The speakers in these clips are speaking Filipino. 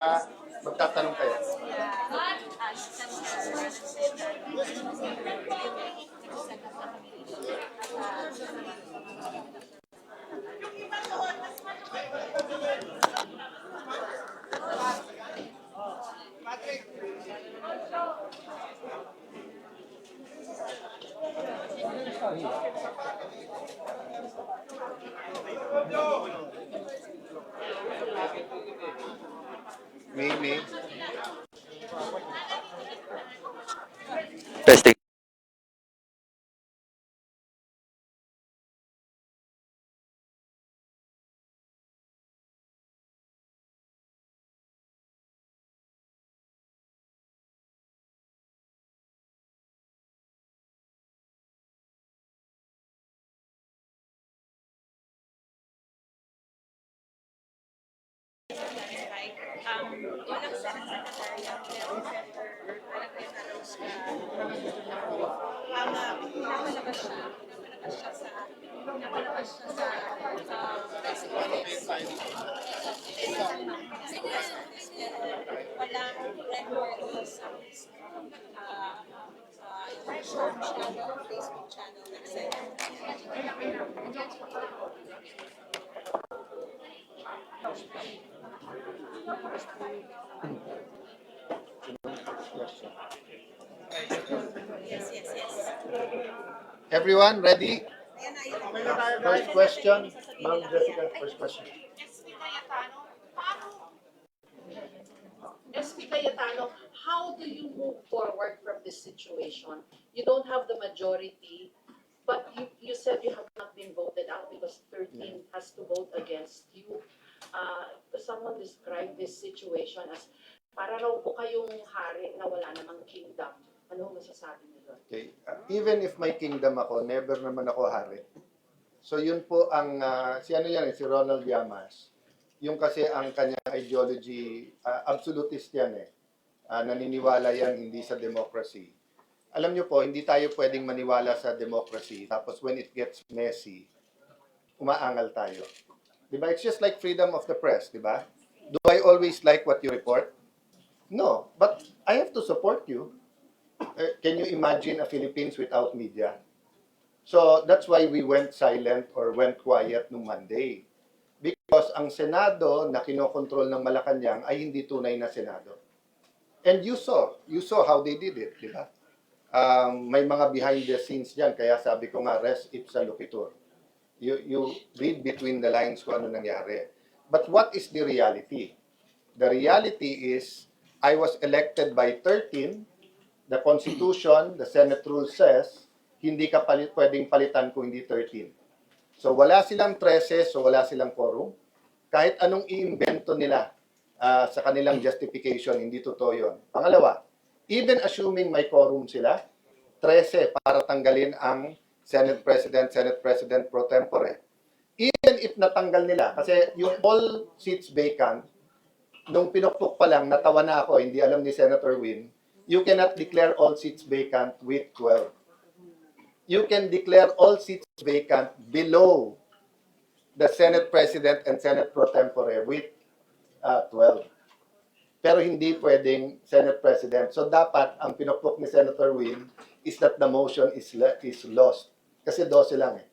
magtatanong kayo. May. Testing. Unang secretary ang Senator Alacreta Rose pinapalabas siya sa press conference. Walang record sa YouTube channel, Facebook channel, etc. Yes. Everyone, ready? Ayan na. First question. Ma'am Jessica, first question. SP Cayetano, how do you move forward from this situation? You don't have the majority, but you said you have not been voted out because 13 has to vote against you. Someone described this situation as para raw po kayong hari na wala namang kingdom. Ano masasabi niyo doon? Okay. Even if may kingdom ako, never naman ako hari. So yun po ang, si Ronald Llamas. Yung kasi ang kanyang ideology, absolutist yan eh. Naniniwala yan hindi sa democracy. Alam niyo po, hindi tayo pwedeng maniwala sa democracy. Tapos when it gets messy, umaangal tayo. Diba? It's just like freedom of the press, diba? Do I always like what you report? No, but I have to support you. Can you imagine a Philippines without media? So that's why we went silent or went quiet nung Monday. Because ang Senado na kinokontrol ng Malacanang ay hindi tunay na Senado. And you saw how they did it, di ba? May mga behind the scenes dyan, kaya sabi ko nga, res ipsa loquitur. You read between the lines kung ano nangyari. But what is the reality? The reality is, I was elected by 13. The Constitution, the Senate rule says, hindi ka pwedeng palitan kung hindi 13. So wala silang 13, so wala silang quorum. Kahit anong i-invento nila sa kanilang justification, hindi totoo yun. Pangalawa, even assuming may quorum sila, 13 para tanggalin ang Senate President pro tempore. Even if natanggal nila, kasi yung all seats vacant, nung pinukpok pa lang, natawa na ako, hindi alam ni Senator Win, you cannot declare all seats vacant with 12. You can declare all seats vacant below the Senate President and Senate pro tempore with 12. Pero hindi pwedeng Senate President. So dapat, ang pinukpok ni Senator Win is that the motion is lost. Kasi 12 lang eh.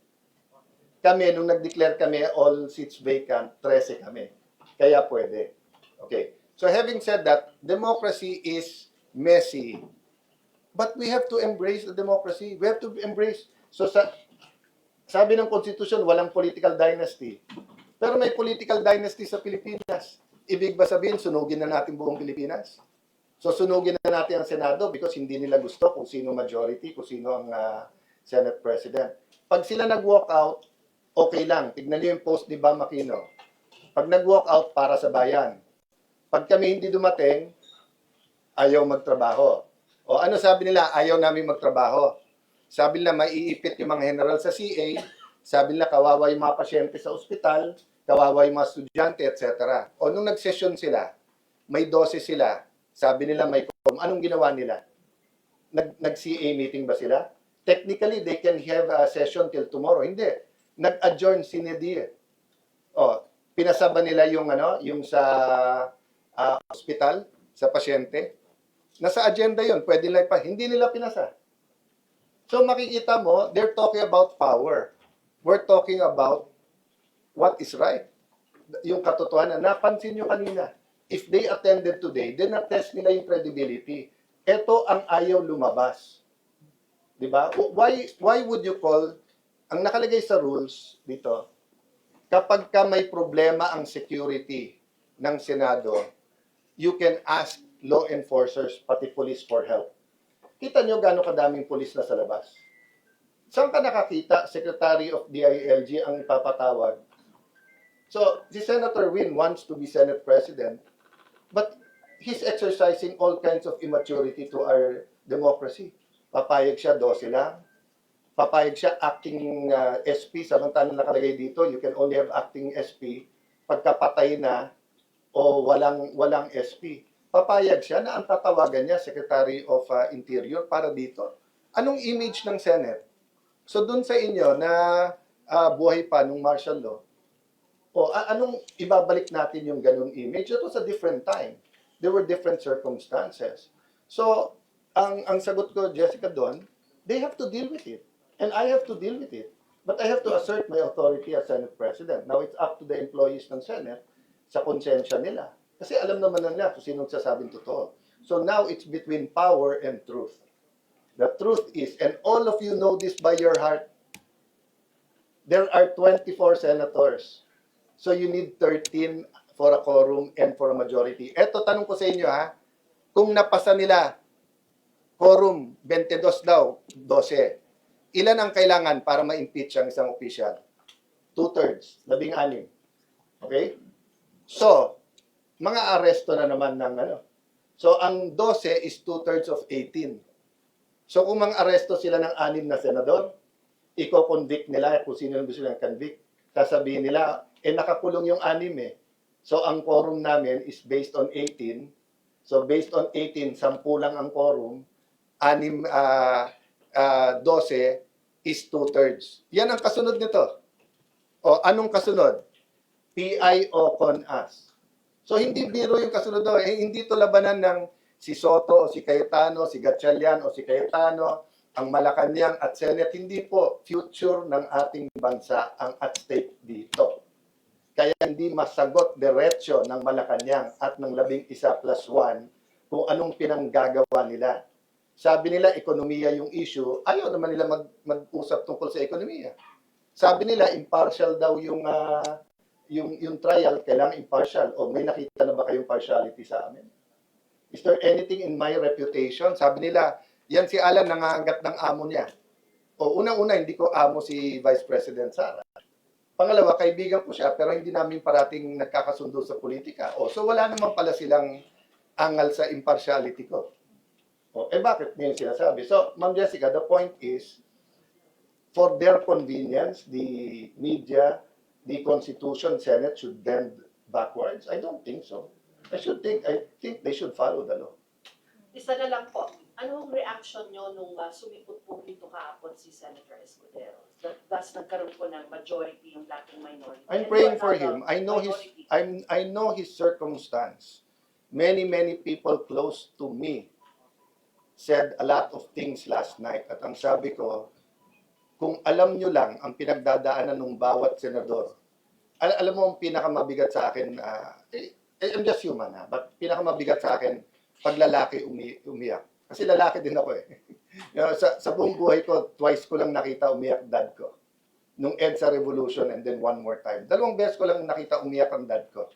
Kami, nung nag-declare kami all seats vacant, 13 kami. Kaya pwede. Okay. So having said that, democracy is messy. But we have to embrace the democracy. We have to embrace. So sabi ng Constitution, walang political dynasty. Pero may political dynasty sa Pilipinas. Ibig ba sabihin, sunugin na natin buong Pilipinas? So sunugin na natin ang Senado because hindi nila gusto kung sino majority, kung sino ang Senate President. Pag sila nag-walk out, okay lang. Tignan niyo yung post ni Bam Aquino. Pag nag-walk out, para sa bayan. Pag kami hindi dumating, ayaw magtrabaho. O ano sabi nila? Ayaw namin magtrabaho. Sabi nila, maiipit yung mga general sa CA. Sabi nila, kawawa yung mga pasyente sa ospital, kawawa yung mga estudyante, etc. O nung nag-session sila, may 12 sila. Sabi nila, may quorum. Anong ginawa nila? Nag-CA meeting ba sila? Technically, they can have a session till tomorrow. Hindi. Nag-adjourn sine die. O, pinasaba nila yung, yung sa ospital sa pasyente. Nasa agenda yon, pwede nila pa, hindi nila pinasa. So makikita mo, they're talking about power. We're talking about what is right. Yung katotohanan, napansin nyo kanina, if they attended today, then na-test nila yung credibility. Ito ang ayaw lumabas. Diba? Why would you call, ang nakalagay sa rules dito, kapag ka may problema ang security ng Senado, you can ask law enforcers, pati police for help. Kita nyo gano'ng kadaming police na sa labas. Saan ka nakakita, Secretary of DILG ang ipapatawag? So, si Senator Win wants to be Senate President, but he's exercising all kinds of immaturity to our democracy. Papayag siya, 12 lang. Papayag siya acting SP, samantalang nakalagay dito, you can only have acting SP pagkapatay na o walang SP. Papayag siya na ang tatawagan niya, Secretary of Interior, para dito. Anong image ng Senate? So dun sa inyo na buhay pa nung martial law, anong ibabalik natin yung ganung image? It was a different time. There were different circumstances. So, ang sagot ko, Jessica, doon, they have to deal with it. And I have to deal with it. But I have to assert my authority as Senate President. Now, it's up to the employees ng Senate sa konsensya nila. Kasi alam naman nila kung sinong sasabing totoo. So now, it's between power and truth. The truth is, and all of you know this by your heart, there are 24 senators. So you need 13 for a quorum and for a majority. Eto, tanong ko sa inyo ha, kung napasa nila, quorum, 22 daw, 12. Ilan ang kailangan para ma-impeach ang isang official? 2/3, 16. Okay? So, mga aresto na naman ng ano. So, ang 12 is 2/3 of 18. So, kung mga aresto sila ng 6 na senador, i-convict nila kung sino yung gusto nilang convict. Sasabihin nila, nakakulong yung 6 eh. So, ang quorum namin is based on 18. So, based on 18, 10 lang ang quorum. 12 is 2/3. Yan ang kasunod nito. O, anong kasunod? PI o CONAS. So, hindi biro yung kasunod doon. Hindi to labanan ng si Soto o si Cayetano, si Gatchalian o si Cayetano, ang Malacanang at Senate. Hindi po future ng ating bansa ang at stake dito. Kaya hindi masagot diretsyo ng Malacanang at ng 11+1 kung anong pinanggagawa nila. Sabi nila, ekonomiya yung issue. Ayaw naman nila mag-usap tungkol sa ekonomiya. Sabi nila, impartial daw yung trial, kailangan impartial. O may nakita na ba kayong partiality sa amin? Is there anything in my reputation? Sabi nila, yan si Alan nangangagat ng amo niya. O unang-una, hindi ko amo si Vice President Sara. Pangalawa, kaibigan ko siya, pero hindi namin parating nagkakasundo sa politika. O, so wala naman pala silang angal sa impartiality ko. O, bakit niyo sinasabi? So, Ma'am Jessica, the point is, for their convenience, the media, the Constitution, Senate should bend backwards? I don't think so. I think they should follow the law. Isa na lang po, anong reaction nyo nung sumipot po dito kahapon si Senator Escudero? Thus, nagkaroon po ng majority yung dating minority. I'm And praying you for are him. now I know minority. I know his circumstance. Many people close to me said a lot of things last night. At ang sabi ko, kung alam nyo lang ang pinagdadaanan ng bawat senador, alam mo ang pinakamabigat sa akin, I'm just human but pinakamabigat sa akin, pag lalaki umiyak. Kasi lalaki din ako eh. sa buong buhay ko, twice ko lang nakita umiyak dad ko. Nung EDSA Revolution and then one more time. 2 beses ko lang nakita umiyak ang dad ko.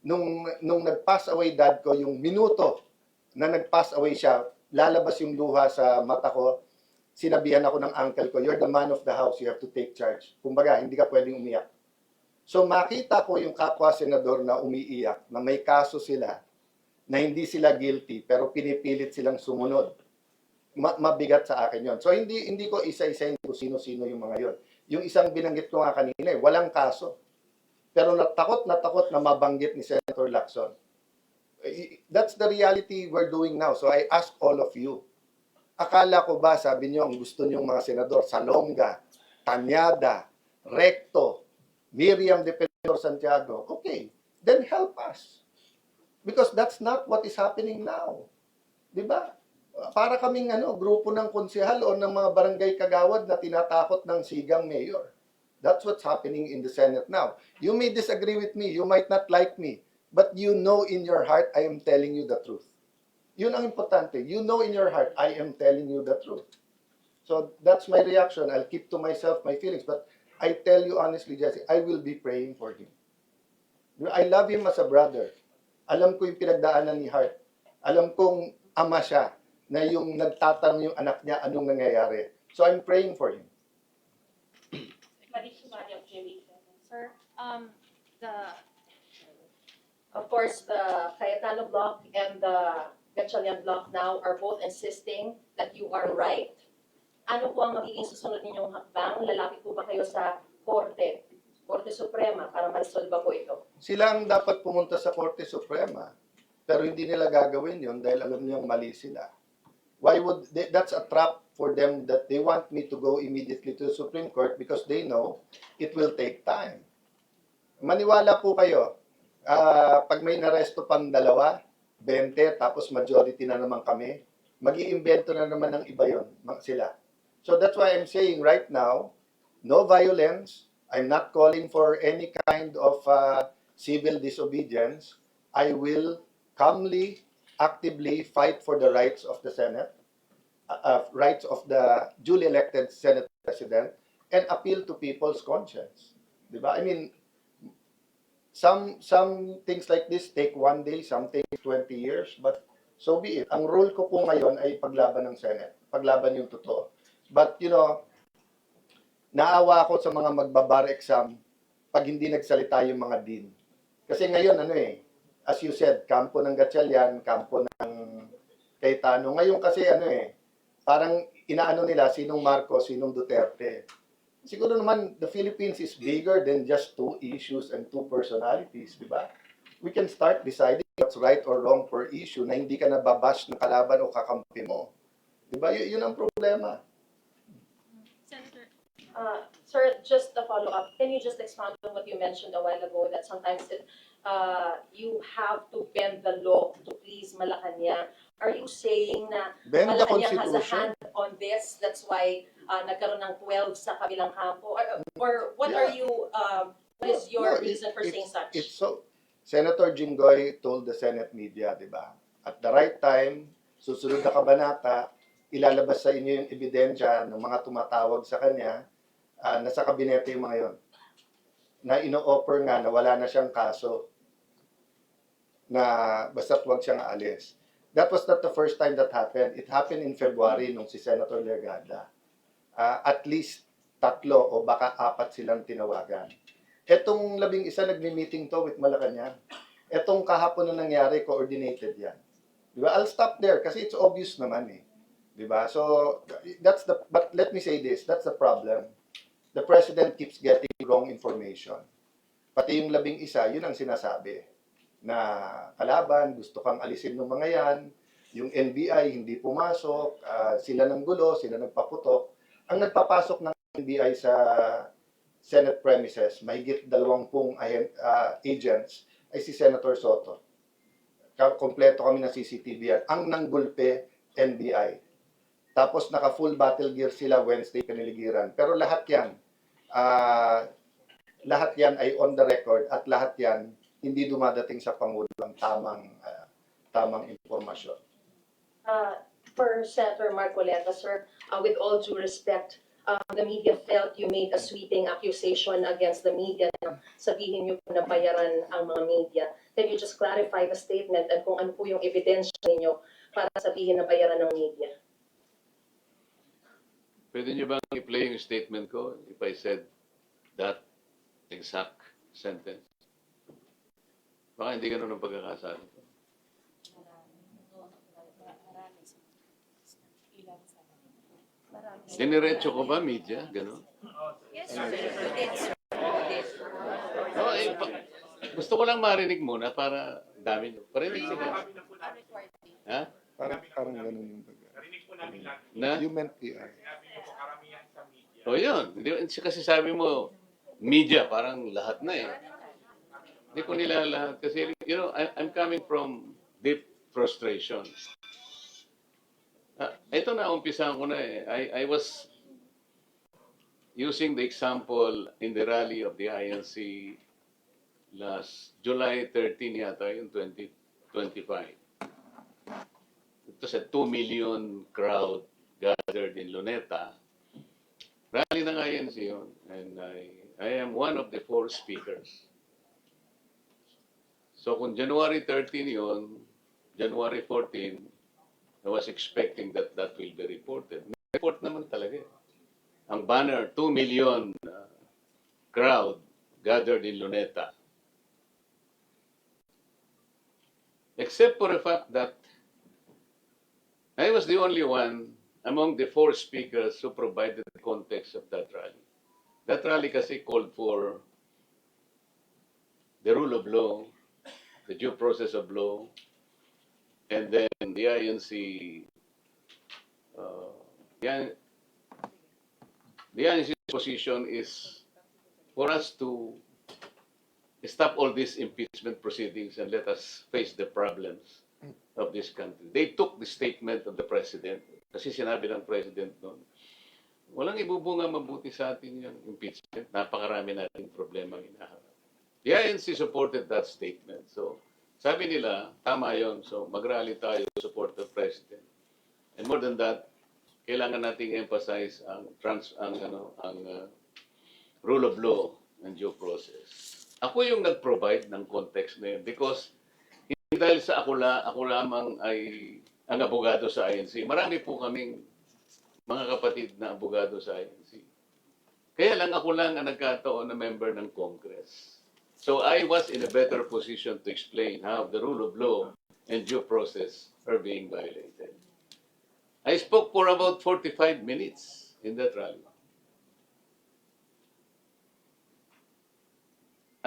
Nung nag-pass away dad ko, yung minuto na nag-pass away siya, lalabas yung luha sa mata ko, sinabihan ako ng uncle ko, you're the man of the house, you have to take charge. Kumbaga, hindi ka pwedeng umiyak. So makita ko yung kapwa senador na umiiyak, na may kaso sila, na hindi sila guilty, pero pinipilit silang sumunod. Mabigat sa akin yon. So hindi ko isa-isahin kung sino-sino yung mga yon. Yung isang binanggit ko nga kanina, walang kaso. Pero natakot na mabanggit ni Senator Lacson. That's the reality we're doing now. So I ask all of you, akala ko ba, sabi niyo, ang gusto niyong mga senador, Salonga, Tanyada, Recto, Miriam Defensor Santiago, okay, then help us. Because that's not what is happening now. Di ba? Para kaming grupo ng konsehal o ng mga barangay kagawad na tinatakot ng sigang mayor. That's what's happening in the Senate now. You may disagree with me, you might not like me, but you know in your heart I am telling you the truth. Yun ang importante. You know in your heart I am telling you the truth. So that's my reaction. I'll keep to myself my feelings, but I tell you honestly, Jesse, I will be praying for him. I love him as a brother. Alam ko yung pinagdaanan ni Hart. Alam kong ama siya na yung nagtatanong yung anak niya anong nangyayari. So I'm praying for him. Sir, Of course, the Cayetano block and the Gatchalian block now are both insisting that you are right. Ano po ang magiging susunod ninyong hakbang? Lalapit po ba kayo sa Korte Suprema para ma-resolve po ito? Sila ang dapat pumunta sa Korte Suprema. Pero hindi nila gagawin yun dahil alam niyang mali sila. Why would that's a trap for them that they want me to go immediately to the Supreme Court because they know it will take time. Maniwala po kayo, pag may naresto pang 2, 20, tapos majority na naman kami, mag-iimbento na naman ng iba yun, sila. So that's why I'm saying right now, no violence. I'm not calling for any kind of civil disobedience. I will calmly, actively fight for the rights of the Senate, rights of the duly elected Senate President, and appeal to people's conscience. Diba? I mean, some things like this take 1 day, some take 20 years, but so be it. Ang role ko po ngayon ay paglaban ng Senate, paglaban yung totoo. But, naawa ako sa mga magbabar exam pag hindi nagsalita yung mga dean. Kasi ngayon, as you said, kampo ng Gatchalian, kampo ng Cayetano. Ngayon kasi, parang inaano nila sinong Marcos, sinong Duterte. Siguro naman, the Philippines is bigger than just 2 issues and 2 personalities, di ba? We can start deciding what's right or wrong per issue na hindi ka nababash ng kalaban o kakampi mo. Di ba? Yun ang problema. Senator, Sir, just a follow-up. Can you just expound on what you mentioned a while ago that sometimes you have to bend the law to please Malacanang? Are you saying na Bend the Malacanang has a Constitution. hand on this? That's why nagkaroon ng 12 sa kabilang kampo? Or what are you, what is your No, reason for saying such? It's so, Senator Jinggoy told the Senate media, di ba? At the right time, susunod na kabanata, ilalabas sa inyo yung ebidensya ng mga tumatawag sa kanya, nasa kabinete yung mga yon, na ino-offer nga na wala na siyang kaso, na basta't wag siyang alis. That was not the first time that happened. It happened in February nung si Senator Legarda. At least 3 o baka 4 silang tinawagan. Etong 11 nagmi-meeting to with Malacanang. Etong kahapon na nangyari, coordinated yan. Diba? I'll stop there kasi it's obvious naman eh. Diba? So, but let me say this, that's the problem. The President keeps getting wrong information. Pati yung 11, yun ang sinasabi. Na kalaban, gusto kang alisin ng mga yan, yung NBI hindi pumasok, sila ng gulo, sila nagpaputok. Ang nagpapasok ng NBI sa Senate premises, mahigit 20 agents, ay si Senator Soto. Kompleto kami ng CCTV yan. Ang nanggulpe, NBI. Tapos naka-full battle gear sila Wednesday piniligiran. Pero lahat yan ay on the record at lahat yan hindi dumadating sa Pangulo ang tamang impormasyon. For Senator Marcoleta, sir, with all due respect, the media felt you made a sweeping accusation against the media na sabihin niyo po na bayaran ang mga media. Can you just clarify the statement at kung ano po yung ebidensya ninyo para sabihin na bayaran ng media? Pwede niyo bang i-play yung statement ko if I said that exact sentence? Baka hindi ganun ang pagkakasabi ko. Diniretso ko ba, media? Ganun? yes, sir. No, gusto ko lang marinig muna para dami niyo. Parinig sige. Ha? Parang ganun yung Na? You meant PR. O yun. Kasi sabi mo, media, parang lahat na eh. Hindi ko nilalahat kasi, I'm coming from deep frustration. Ito na, umpisahan ko na eh. I was using the example in the rally of the INC last July 13 yata, yung 2025. It was a 2 million crowd gathered in Luneta. Rally ng INC yun. And I am one of the 4 speakers. So kung January 13 yun, January 14, I was expecting that will be reported. Report naman talaga. Ang banner, 2 million crowd gathered in Luneta. Except for the fact that I was the only one among the 4 speakers who provided the context of that rally. That rally kasi called for the rule of law, the due process of law, and then the INC, the INC's position is for us to stop all these impeachment proceedings and let us face the problems of this country. They took the statement of the president, kasi sinabi ng president noon, walang ibubunga mabuti sa atin yung impeachment. Napakarami nating problema hinaharap. The INC supported that statement. So, sabi nila, tama yon. So, mag-rally tayo to support the president. And more than that, kailangan nating emphasize ang rule of law and due process. Ako yung nag-provide ng context na yun because hindi dahil sa ako lamang ay ang abogado sa INC. Marami po kaming mga kapatid na abogado sa INC. Kaya lang ako lang ang nagkataon na member ng Congress. So I was in a better position to explain how the rule of law and due process are being violated. I spoke for about 45 minutes in that rally.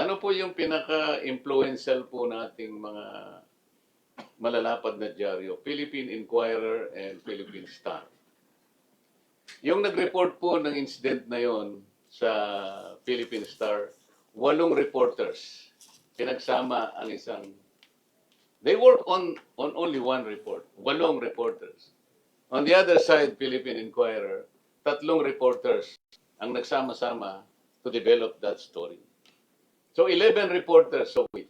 Ano po yung pinaka-influential po nating mga malalapad na dyaryo? Philippine Inquirer and Philippine Star. Yung nag-report po ng incident na yon sa Philippine Star, 8 reporters. Pinagsama ang isang... They work on only one report. 8 reporters. On the other side, Philippine Inquirer, 3 reporters ang nagsama-sama to develop that story. So 11 reporters saw it.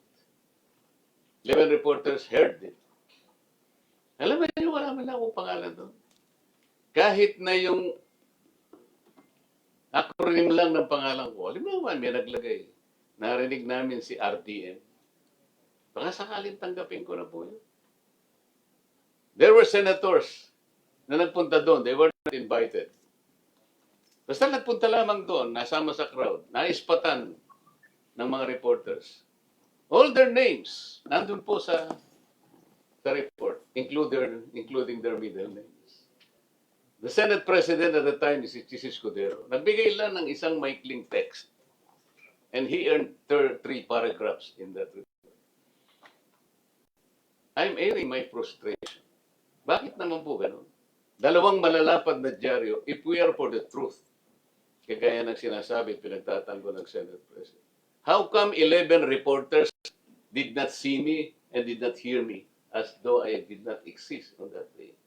11 reporters heard it. Alam mo yun, wala man akong pangalan doon. Kahit na yung acronym lang ng pangalan ko, alam mo naman, may naglagay. Narinig namin si RTM. Baka sakaling tanggapin ko na po yun. There were senators na nagpunta doon. They were not invited. Basta nagpunta lamang doon, nasama sa crowd, naispatan ng mga reporters. All their names, nandun po sa report, including their middle names. The Senate President at the time is si Chis Escudero. Nagbigay lang ng isang maikling text. And he earned 3 paragraphs in that report. I'm airing my frustration. Bakit naman po ganun? 2 malalapad na dyaryo, if we are for the truth, kagaya ng sinasabi, pinagtatanggol ng Senate President. How come 11 reporters did not see me and did not hear me as though I did not exist on that day?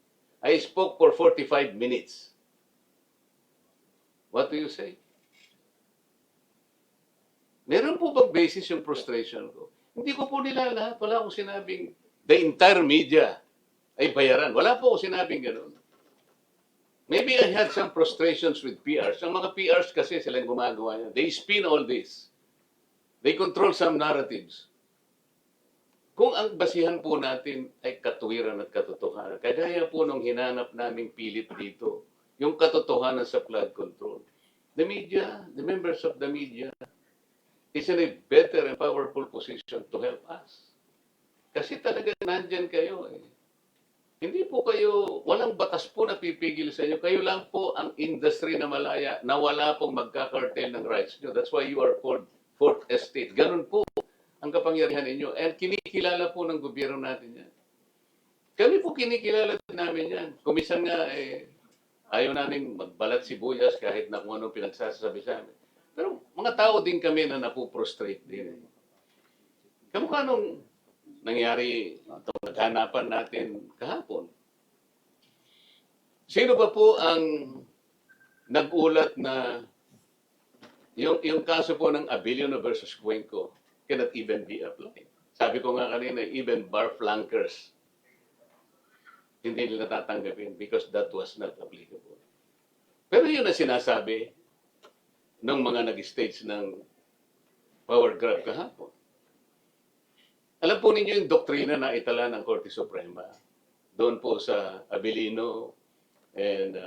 I spoke for 45 minutes. What do you say? Meron po bang basis yung frustration ko? Hindi ko po nilalahat. Wala akong sinabing the entire media ay bayaran. Wala po akong sinabing gano'n. Maybe I had some frustrations with PRs. Ang mga PRs kasi silang gumagawa niya. They spin all this. They control some narratives. Kung ang basihan po natin ay katuwiran at katotohanan, kagaya po nung hinanap naming pilit dito, yung katotohanan sa flood control. The media, the members of the media, is in a better and powerful position to help us. Kasi talagang nandyan kayo eh. Hindi po kayo, walang batas po na pipigil sa inyo. Kayo lang po ang industry na malaya na wala pong magkakartel ng rights nyo. That's why you are called Fourth Estate. Ganun po ang kapangyarihan ninyo. And kinikilala po ng gobyerno natin yan. Kami po kinikilala namin yan. Kumisan nga, ayaw namin magbalat sibuyas kahit na kung anong pinagsasabi sa amin. Pero mga tao din kami na napuprostrate din. Kamukha nung nangyari itong naghanapan natin kahapon. Sino ba po ang nag-ulat na yung kaso po ng Abilino versus Cuenco cannot even be applied? Sabi ko nga kanina, even bar flankers, hindi nila tatanggapin because that was not applicable. Pero yun ang sinasabi ng mga nag-stage ng power grab kahapon. Alam po ninyo yung doktrina na itala ng Korte Suprema doon po sa Abilino and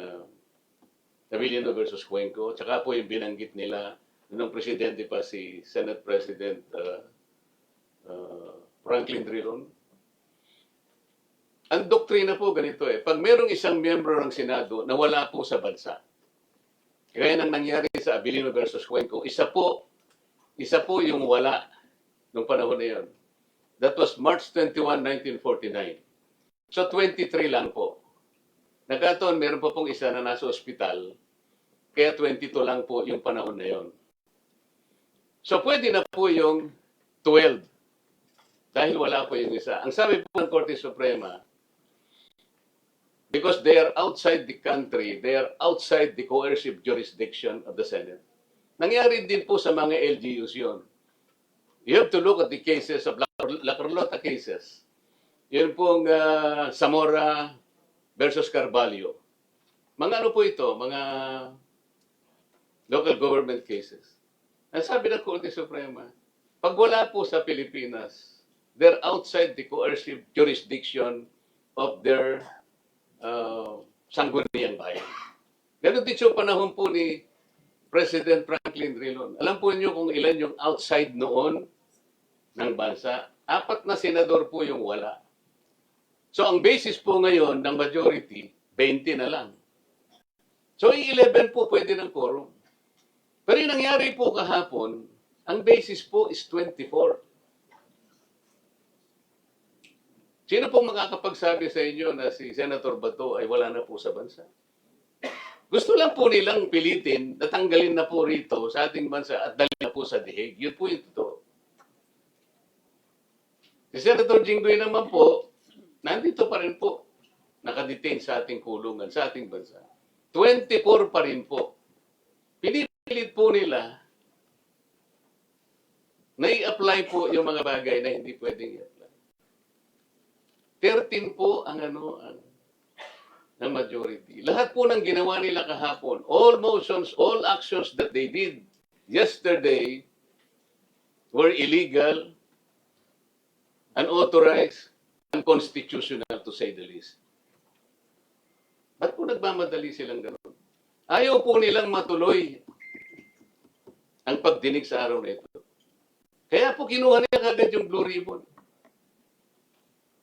Abilino versus Cuenco. Tsaka po yung binanggit nila nung presidente pa si Senate President Franklin Drilon. Ang doktrina po ganito pag merong isang miyembro ng Senado na wala po sa bansa, kaya nang nangyari sa Abilino versus Cuenco, isa po yung wala nung panahon na yun. That was March 21, 1949. So 23 lang po. Nagkataon, meron pa pong isa na nasa ospital, kaya 22 lang po yung panahon na yun. So pwede na po yung 12 dahil wala po yung isa. Ang sabi po ng Korte Suprema, because they are outside the country, they are outside the coercive jurisdiction of the Senate. Nangyari din po sa mga LGUs yun. You have to look at the cases of La Carlota cases. Yun pong Zamora versus Carvalho. Mga ano po ito? Mga local government cases. Ang sabi ng Korte Suprema, pag wala po sa Pilipinas, they're outside the coercive jurisdiction of their sangguniang bayan. Ganun din yung panahon po ni President Franklin Drilon. Alam po niyo kung ilan yung outside noon ng bansa? 4 na senador po yung wala. So ang basis po ngayon ng majority, 20 na lang. So yung 11 po pwede ng quorum. Pero yung nangyari po kahapon, ang basis po is 24. Sino pong makakapagsabi sa inyo na si Senator Bato ay wala na po sa bansa? Gusto lang po nilang pilitin na tanggalin na po rito sa ating bansa at dalhin na po sa dihig. Yun po yung totoo. Si Senator Jinggoy naman po, nandito pa rin po, nakadetain sa ating kulungan, sa ating bansa. 24 pa rin po. Pinipilit po nila na i-apply po yung mga bagay na hindi pwedeng i-apply. 13 po ang ng majority. Lahat po ng ginawa nila kahapon, all motions, all actions that they did yesterday were illegal, unauthorized, unconstitutional to say the least. Ba't po nagmamadali silang gano'n? Ayaw po nilang matuloy ang pagdinig sa araw na ito. Kaya po kinuha nila kagad yung Blue Ribbon.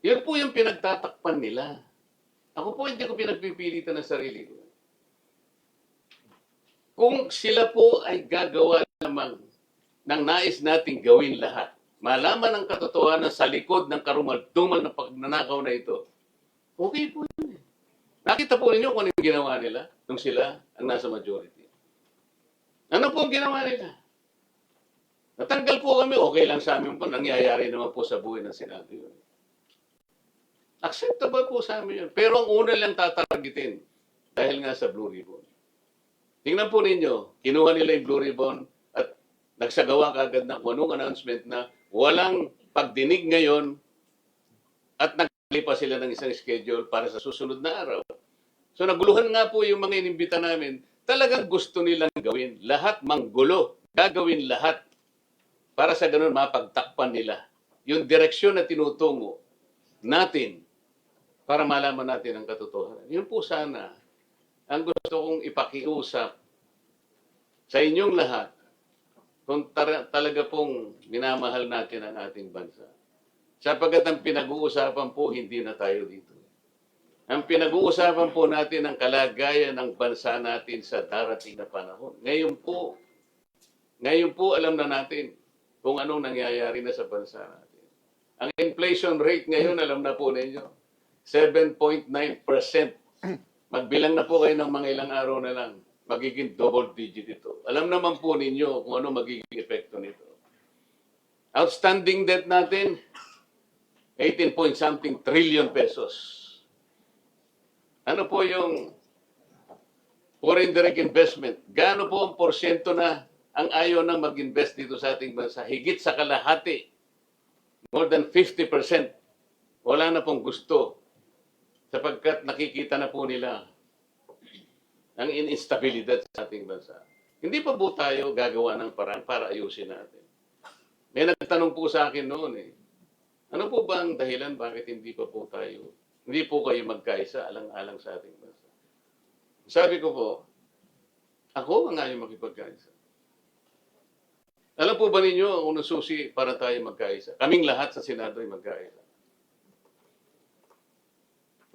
Yun po yung pinagtatakpan nila. Ako po hindi ko pinagpipilitan ng sarili ko. Kung sila po ay gagawa lamang ng nais nating gawin lahat, malaman ang katotohanan sa likod ng karumal-dumal na pagnanakaw na ito, okay po yun. Nakita po ninyo kung ano yung ginawa nila nung sila ang nasa majority. Ano po ang ginawa nila? Natanggal po kami, okay lang sa amin po, nangyayari naman po sa buhay ng Senado yun. Acceptable po sa amin yun. Pero ang una lang tatargetin dahil nga sa Blue Ribbon. Tingnan po ninyo, kinuha nila yung Blue Ribbon at nagsagawa kagad ng anong announcement na walang pagdinig ngayon at naglipa sila ng isang schedule para sa susunod na araw. So naguluhan nga po yung mga inimbita namin. Talagang gusto nilang gawin. Lahat manggulo. Gagawin lahat para sa ganun mapagtakpan nila yung direksyon na tinutungo natin para malaman natin ang katotohanan. Yun po sana ang gusto kong ipakiusap sa inyong lahat kung talaga pong minamahal natin ang ating bansa. Sapagkat ang pinag-uusapan po, hindi na tayo dito. Ang pinag-uusapan po natin ang kalagayan ng bansa natin sa darating na panahon. Ngayon po alam na natin kung anong nangyayari na sa bansa natin. Ang inflation rate ngayon, alam na po ninyo, 7.9%. Magbilang na po kayo ng mga ilang araw na lang. Magiging double digit ito. Alam naman po ninyo kung ano magiging epekto nito. Outstanding debt natin, 18 point something trillion pesos. Ano po yung foreign direct investment? Gaano po ang porsyento na ang ayaw nang mag-invest dito sa ating bansa? Higit sa kalahati. More than 50%. Wala na pong gusto. Sapagkat nakikita na po nila ang instabilidad sa ating bansa. Hindi pa po tayo gagawa ng paraan para ayusin natin. May nagtanong po sa akin noon ano po ba ang dahilan bakit hindi po kayo magkaisa alang-alang sa ating bansa? Sabi ko po, ako ang ayaw makipagkaisa. Alam po ba ninyo ang unang susi para tayo magkaisa? Kaming lahat sa Senado ay magkaisa.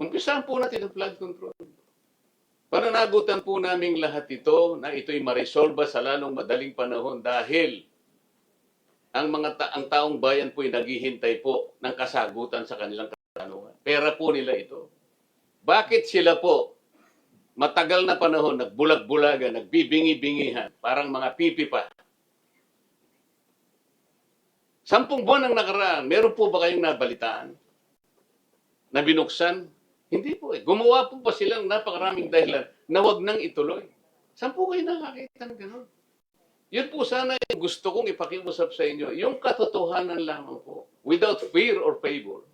Umpisahan po natin ang flood control. Pananagutan po naming lahat ito na ito'y maresolba sa lalong madaling panahon dahil ang taong bayan po'y naghihintay po ng kasagutan sa kanilang katanungan. Pera po nila ito. Bakit sila po matagal na panahon nagbulag-bulagan, nagbibingi-bingihan, parang mga pipi pa? 10 buwan ang nakaraan, meron po ba kayong nabalitaan? Na binuksan? Hindi po Gumawa po pa silang napakaraming dahilan na wag nang ituloy. Saan po kayo nakakita ng gano'n? Yun po sana yung gusto kong ipakiusap sa inyo. Yung katotohanan lamang po. Without fear or favor.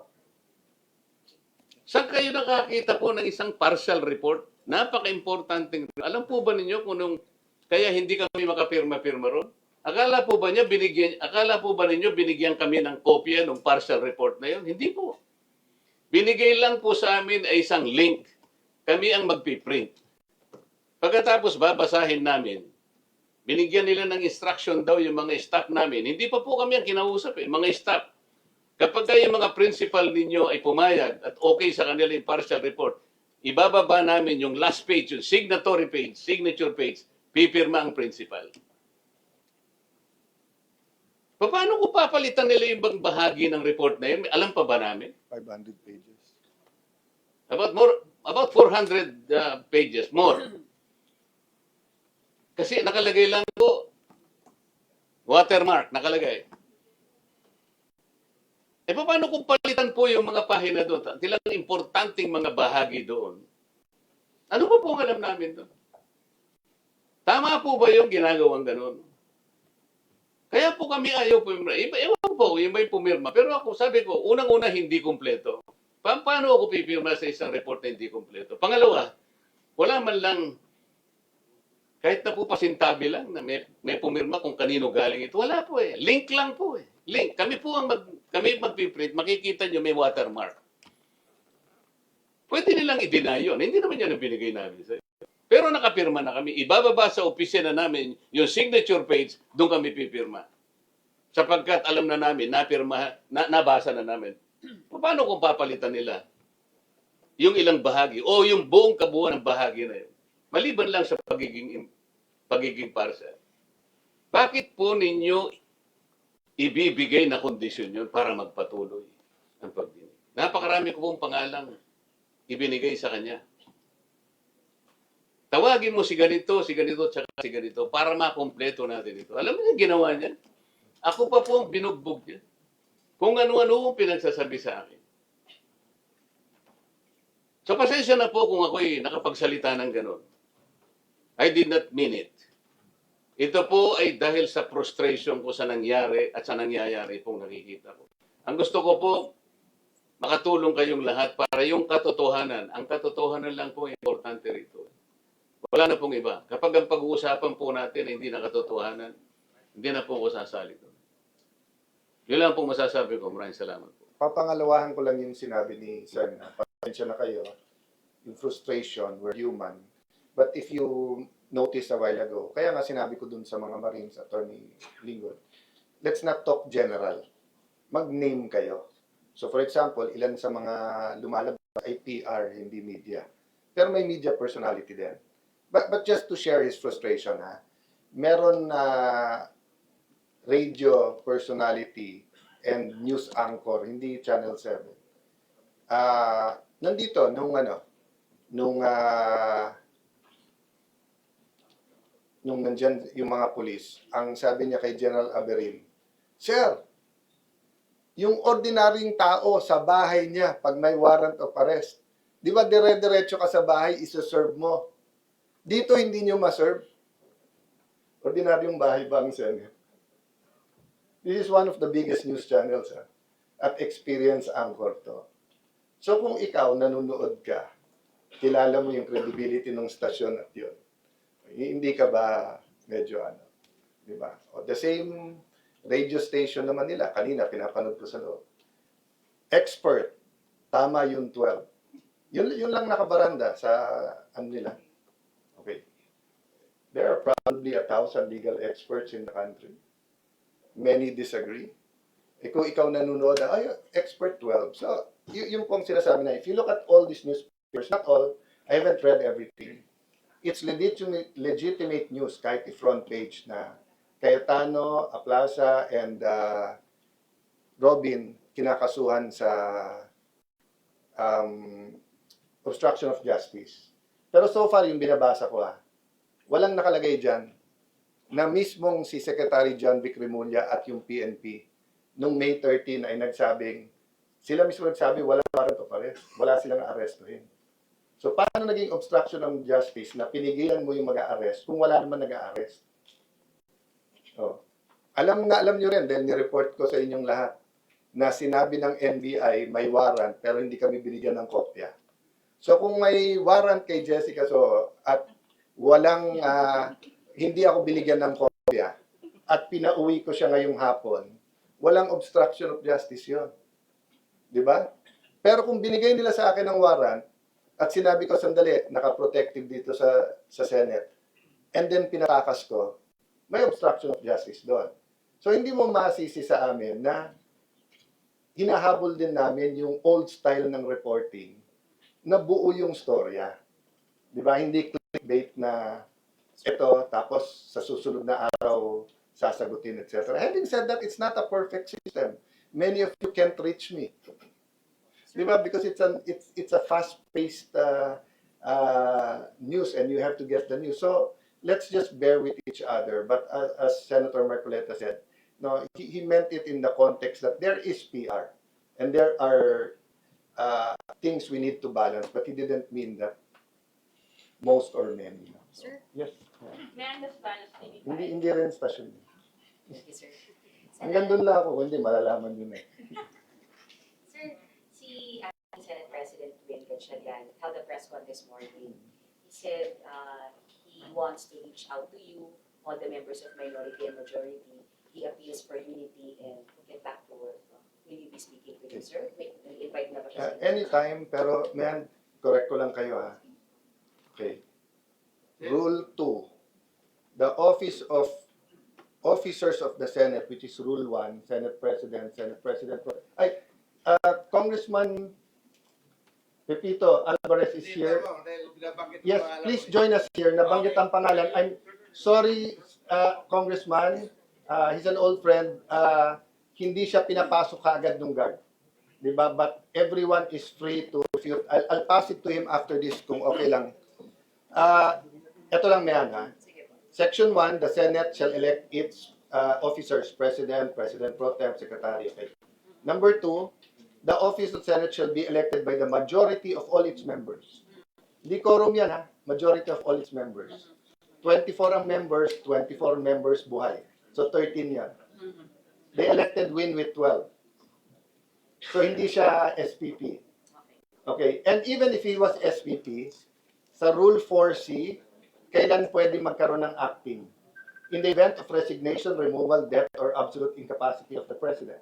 Saan kayo nakakita po ng isang partial report? Napaka-importante. Alam po ba ninyo kung kaya hindi kami makapirma-pirma ron? Akala po ba ninyo binigyan kami ng kopya ng partial report na yun? Hindi po. Binigay lang po sa amin ay isang link. Kami ang magpiprint. Pagkatapos babasahin namin, binigyan nila ng instruction daw yung mga staff namin. Hindi pa po kami ang kinausap mga staff. Kapag yung mga principal ninyo ay pumayag at okay sa kanila yung partial report, ibababa namin yung last page, yung signatory page, signature page, pipirma ang principal. Paano ko papalitan nila yung ibang bahagi ng report na yun? Alam pa ba namin? 500 pages. About 400 pages, more. Kasi nakalagay lang po, watermark, nakalagay. Paano kung palitan po yung mga pahina doon? Tilang importanteng mga bahagi doon. Ano pa po ang alam namin doon? Tama po ba yung ginagawang ganun? Kaya po kami ayaw pumirma. Ewan po, yung may pumirma. Pero ako, sabi ko, unang-una hindi kumpleto. Paano ako pipirma sa isang report na hindi kumpleto? Pangalawa, wala man lang, kahit na po pasintabi lang na may pumirma kung kanino galing ito. Wala po Link lang po Link. Kami po kami magpiprint, makikita nyo may watermark. Pwede nilang i-deny yun. Hindi naman yan ang binigay namin sa pero nakapirma na kami. Ibababa sa opisina namin yung signature page, doon kami pipirma. Sapagkat alam na namin, nabasa na namin. Paano kung papalitan nila yung ilang bahagi o yung buong kabuuan ng bahagi na yun? Maliban lang sa pagiging parcel. Bakit po ninyo ibibigay na kondisyon yun para magpatuloy ang pagdinig? Napakarami ko pong pangalang ibinigay sa kanya. Tawagin mo si ganito, tsaka si ganito, para makompleto natin ito. Alam mo yung ginawa niya? Ako pa po ang binugbog niya. Kung ano-ano ang pinagsasabi sa akin. So, pasensya na po kung ako'y nakapagsalita ng gano'n. I did not mean it. Ito po ay dahil sa frustration ko sa nangyari at sa nangyayari pong nakikita ko. Ang gusto ko po, makatulong kayong lahat para yung katotohanan. Ang katotohanan lang po importante rito. Wala na pong iba. Kapag ang pag-uusapan po natin hindi na katotohanan, hindi na po ako sasali doon. Yun lang po masasabi ko. Maraming salamat po. Papangalawahan ko lang yung sinabi ni Sen. Pasensya na kayo. Yung frustration, we're human. But if you noticed a while ago, kaya nga sinabi ko dun sa mga Marines, Attorney Lingod, let's not talk general. Mag-name kayo. So for example, ilan sa mga lumalabas ay PR, hindi media. Pero may media personality din. But just to share his frustration, meron na radio personality and news anchor, hindi Channel 7. Nandito, nung nandyan yung mga pulis, ang sabi niya kay General Aberin, Sir, Yung ordinaryong tao sa bahay niya pag may warrant of arrest. Di ba dire-diretso ka sa bahay, isa-serve mo. Dito hindi nyo ma-serve. Ordinaryong bahay ba ang Senate? This is one of the biggest news channels at experience anchor to. So kung ikaw nanonood ka, kilala mo yung credibility ng stasyon at yun. Hindi ka ba medyo ano, di ba? O the same radio station naman nila, kanina pinapanood ko sa loob. Expert, tama yung 12. Yun lang nakabaranda sa ano nila. Okay. There are probably 1,000 legal experts in the country. Many disagree. Kung ikaw nanonood, ay, expert 12. So, yung pong sinasabi na, if you look at all these newspapers, not all, I haven't read everything. It's legitimate news, kahit i-front page na Cayetano, Aplaza, and Robin kinakasuhan sa obstruction of justice. Pero so far, yung binabasa ko walang nakalagay dyan na mismong si Secretary John Vic Remulla at yung PNP nung May 13 ay nagsabing, sila mismo nagsabi, walang warrant of arrest. Wala silang arestuhin. So, paano naging obstruction of justice na pinigilan mo yung mag-a-arrest kung wala naman nag-a-arrest? Oh. Alam nyo rin, dahil ni-report ko sa inyong lahat, na sinabi ng NBI may warrant pero hindi kami binigyan ng kopya. So, kung may warrant kay Jessica So at walang, hindi ako binigyan ng kopya at pinauwi ko siya ngayong hapon, walang obstruction of justice yon, di ba? Pero kung binigay nila sa akin ng warrant, at sinabi ko, sandali, naka-protective dito sa Senate, and then pinatakas ko, may obstruction of justice doon. So, hindi mo masisi sa amin na hinahabol din namin yung old style ng reporting na buo yung storya. Di ba? Hindi clickbait na ito, tapos sa susunod na araw, sasagutin, etc. Having said that, it's not a perfect system. Many of you can't reach me. Diba? Because it's a fast-paced news and you have to get the news. So let's just bear with each other. But as Senator Marcoleta said, no, he meant it in the context that there is PR and there are things we need to balance. But he didn't mean that most or many. Sir? Yes. May I understand as TV5? Hindi rin station. Thank you, sir. Hanggang doon lang ako, hindi malalaman yun eh. Sir, si Senate President Win Gatchalian held a press con this morning. He said he wants to reach out to you, all the members of minority and majority. He appeals for unity and get back to work. Will you be speaking to him, sir? Invite na ba siya? Anytime, pero man, correct ko lang kayo Okay. Rule 2. The office of officers of the Senate, which is Rule 1, Senate President, Congressman Pepito Alvarez is here. Yes, please join us here. Nabanggit ang pangalan. I'm sorry, Congressman. He's an old friend. Hindi siya pinapasok kaagad ng guard. Diba? But everyone is free to, I'll pass it to him after this kung okay lang. Ito lang Mayan Section 1, the Senate shall elect its officers, President, President Pro Tem, Secretary. Okay. Number 2, the office of Senate shall be elected by the majority of all its members. Hindi quorum yan majority of all its members. 24 ang members, 24 members buhay. So 13 yan. They elected Win with 12. So hindi siya SPP. Okay, and even if he was SPP, sa Rule 4C, kailan pwede magkaroon ng acting? In the event of resignation, removal, death, or absolute incapacity of the President.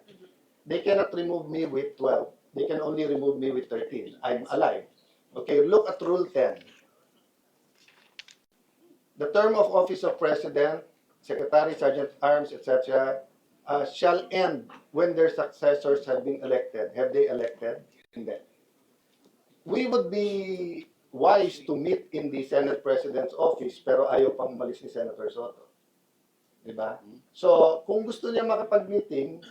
They cannot remove me with 12. They can only remove me with 13. I'm alive. Okay, look at Rule 10. The term of office of President, Secretary, Sergeant Arms, etc., shall end when their successors have been elected. Have they elected? Hindi. We would be wise to meet in the Senate President's office pero ayaw pang umalis ni Senator Soto. Diba? So, kung gusto niya makapag-meeting,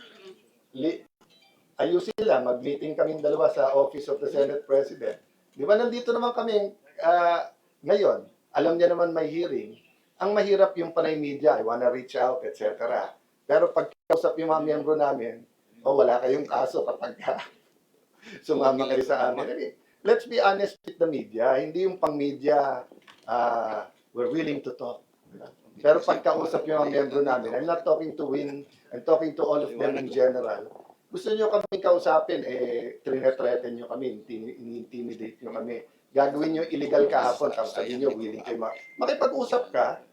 ayusin nila, mag-meeting kaming dalawa sa office of the Senate President. Diba? Nandito naman kami ngayon. Alam niya naman may hearing. Ang mahirap yung panay media, I wanna reach out, etc. Pero pag kausap yung mga miyembro namin, o wala kayong kaso kapag sumama kayo sa amin. I mean, let's be honest with the media. Hindi yung pang-media, we're willing to talk. Pero pagkausap yung mga membro namin, I'm not talking to Win, I'm talking to all of them in general. Gusto nyo kami kausapin, trine-threaten nyo kami, ini-intimidate nyo kami. Gagawin nyo illegal kahapon, tapos sabihin nyo, willing kayo makipag-usap ka,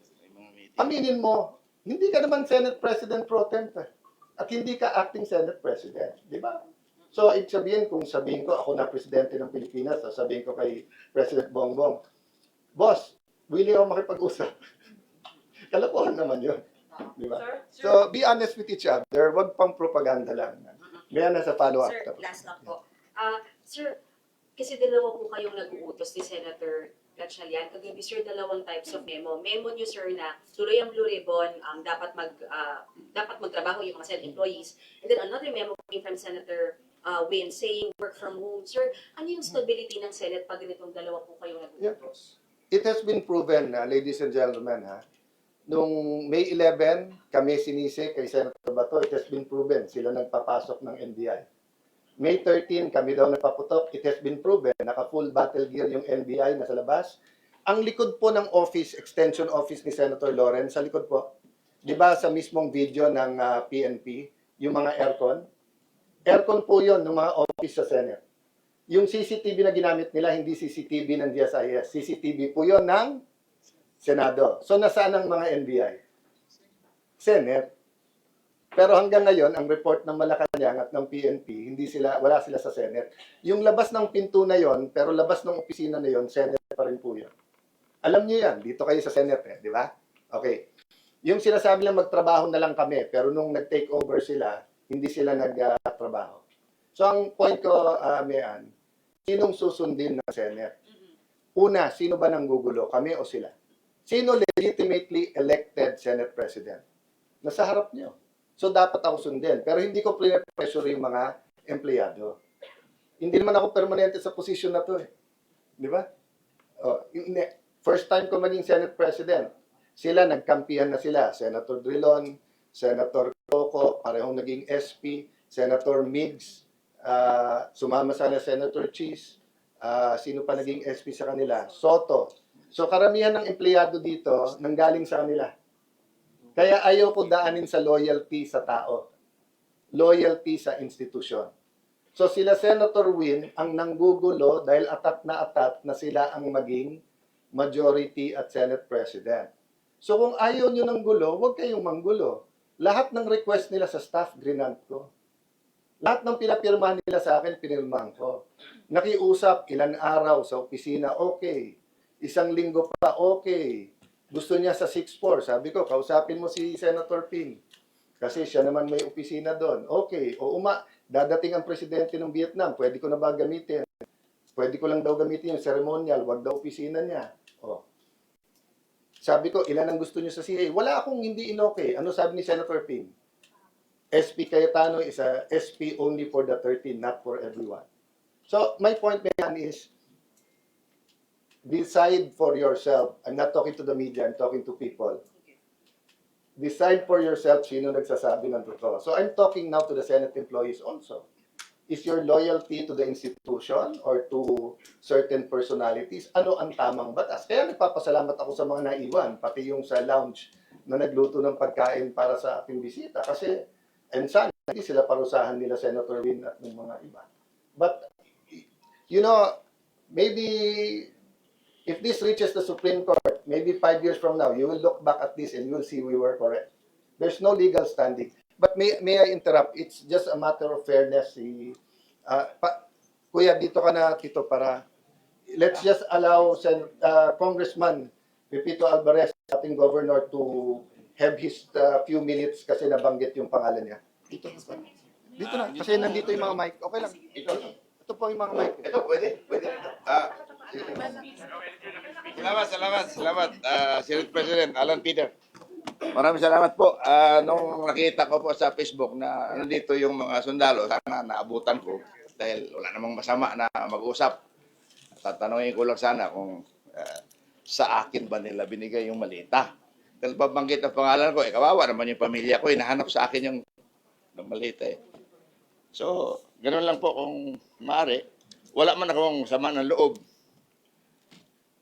aminin mo, hindi ka naman Senate President pro tempore. At hindi ka acting Senate President. Di ba? So, ibig sabihin, kung sabihin ko, ako na Presidente ng Pilipinas, sabihin ko kay President Bongbong, Boss, willing ako makipag-usap. Kalokohan naman yun. Di ba? So, be honest with each other. Wag pang propaganda lang. May nasa follow-up. Sir, last lang po. Sir, kasi dalawa po kayong nag-uutos ni Senator Gatchalian. Kagabi, sir, dalawang types of memo. Memo niyo, sir, na tuloy ang Blue Ribbon, dapat magtrabaho yung mga Senate employees. And then another memo came from Senator Win saying work from home. Sir, ano yung stability ng Senate pag ganitong dalawa po kayong nag-uutos? It has been proven, ladies and gentlemen, nung May 11, kami sinisi kay Senator Bato, it has been proven, sila nagpapasok ng NBI. May 13, kami daw nagpaputok, it has been proven, naka-full battle gear yung NBI nasa labas. Ang likod po ng office, extension office ni Senator Lawrence, sa likod po, di ba sa mismong video ng PNP, yung mga aircon? Aircon po yon ng mga office sa Senate. Yung CCTV na ginamit nila, hindi CCTV ng DSIS. CCTV po yon ng Senado. So, nasaan ang mga NBI? Senate. Pero hanggang ngayon, ang report ng Malacanang at ng PNP, wala sila sa Senate. Yung labas ng pinto na yon, pero labas ng opisina na yon, Senate pa rin po yun. Alam niyo yan, dito kayo sa Senate, di ba? Okay. Yung sinasabi lang magtrabaho na lang kami, pero nung nag-take over sila, hindi sila nagtrabaho. So, ang point ko, Mayan, sinong susundin ng Senate? Una, sino ba nanggugulo? Kami o sila? Sino legitimately elected Senate President? Nasa harap niyo. So, dapat ako sundin. Pero hindi ko pressure yung mga empleyado. Hindi naman ako permanente sa posisyon na to eh. Di ba? First time ko maging Senate President. Sila, nagkampihan na sila. Senator Drilon, Senator Coco, parehong naging SP, Senator Migs, sumama sana Senator Cheese, sino pa naging SP sa kanila? Soto. So karamihan ng empleyado dito nanggaling sa kanila. Kaya ayaw ko daanin sa loyalty sa tao. Loyalty sa institusyon. So sila Senator Win ang nanggugulo dahil atat na sila ang maging majority at Senate President. So kung ayaw nyo ng gulo, huwag kayong manggulo. Lahat ng request nila sa staff, grinant ko. Lahat ng pinapirmahan nila sa akin, pinirmahan ko. Nakiusap, ilan araw sa opisina, okay. Isang linggo pa, okay. Gusto niya sa 6-4. Sabi ko, kausapin mo si Senator Ping. Kasi siya naman may opisina doon. Okay. O dadating ang presidente ng Vietnam. Pwede ko na ba gamitin? Pwede ko lang daw gamitin yung ceremonial. Wag daw opisina niya. O. Sabi ko, ilan ang gusto niyo sa CA? Wala akong hindi in-okay. Ano sabi ni Senator Ping? SP Cayetano is a SP only for the 13, not for everyone. So, my point man is, decide for yourself. I'm not talking to the media, I'm talking to people. Decide for yourself sino nagsasabi ng totoo. So I'm talking now to the Senate employees also. Is your loyalty to the institution or to certain personalities? Ano ang tamang batas? Kaya nagpapasalamat ako sa mga naiwan, pati yung sa lounge na nagluto ng pagkain para sa ating bisita. Kasi, and sana, hindi sila parusahan nila Senator Win at ng mga iba. But, you know, maybe if this reaches the Supreme Court, maybe 5 years from now, you will look back at this and you will see we were correct. There's no legal standing. But may I interrupt? It's just a matter of fairness. Kuya, dito ka na, Tito, para let's just allow Congressman Pepito Alvarez, ating governor, to have his few minutes kasi nabanggit yung pangalan niya. Dito na, kasi nandito yung mga mic. Okay lang. Ito po yung mga mic. Ito, pwede. Salamat. Senate President Alan Peter. Maraming salamat po. Nung nakita ko po sa Facebook na nandito yung mga sundalo, sana naabutan ko dahil wala namang masama na mag-usap. Tatanungin ko lang sana kung sa akin ba nila binigay yung malita. Dahil pabanggit ang pangalan ko, kawawa naman yung pamilya ko, hinahanap sa akin yung malita eh. So, ganoon lang po kung maaari. Wala man akong sama ng loob.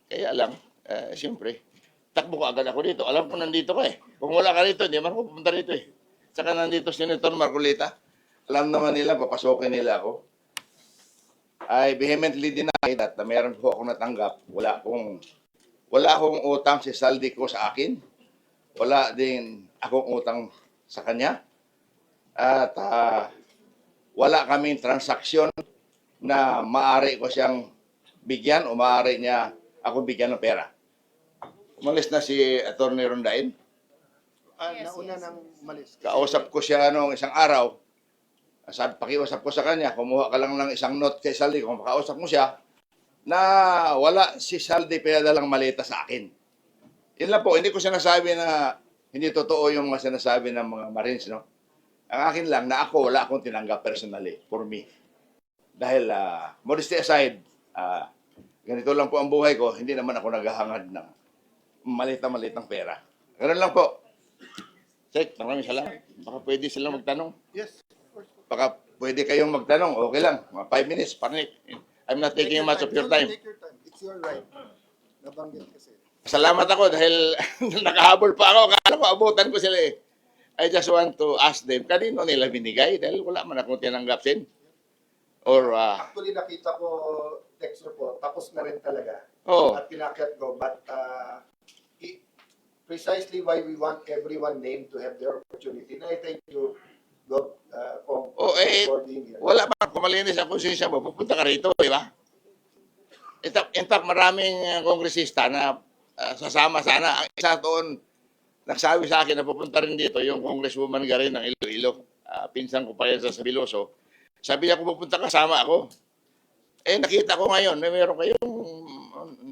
Kaya lang, siyempre, takbo ka agad ako dito. Alam ko nandito ka eh. Kung wala ka rito, hindi man ako pupunta rito eh. Saka nandito si Senator Marcolita. Alam naman nila, papasokin nila ako. I vehemently deny that na meron po akong natanggap. Wala akong utang si Saldi ko sa akin. Wala din akong utang sa kanya. At wala kaming transaksyon na maaari ko siyang bigyan o maaari niya ako bigyan ng pera. Umalis na si Atty. Rondain. Nauna nang malis. Kausap ko siya noong isang araw. Pakiusap ko sa kanya, kumuha ka lang ng isang note kay Saldi kung makausap mo siya, na wala si Saldi pinadalang malita sa akin. Yun lang po, hindi ko sinasabi na hindi totoo yung mga sinasabi ng mga Marines, no? Ang akin lang, na ako, wala akong tinanggap personally, for me. Dahil, modesty aside, ganito lang po ang buhay ko, hindi naman ako naghahangad ng malita-malitang pera. Ganun lang po. Sek, maraming salamat. Baka pwede silang magtanong. Yes. Baka pwede kayong magtanong, okay lang, mga 5 minutes, panic. I'm not taking much of your time. Take your time. It's your right. Nabanggit kasi. Salamat ako dahil nakahabol pa ako, kala ko abutan ko sila eh. I just want to ask them, kanino nila binigay? Dahil wala man akong tinanggap sin. Or, Actually, nakita ko, texture po, tapos na rin talaga. oh, At pinakyat ko, but precisely why we want everyone named to have their opportunity. And I thank you, Gov, for being here. wala man, kumalinis ang konsensya mo, pupunta ka rito, di ba? In fact, maraming kongresista na sasama sana. Ang isa doon, nagsabi sa akin na pupunta rin dito, yung Congresswoman Garin ng Iloilo. Pinsan ko pa yan sa Sabiloso. Sabi niya, kung pupunta ka, sama ako. Eh, nakita ko ngayon, na meron kayong,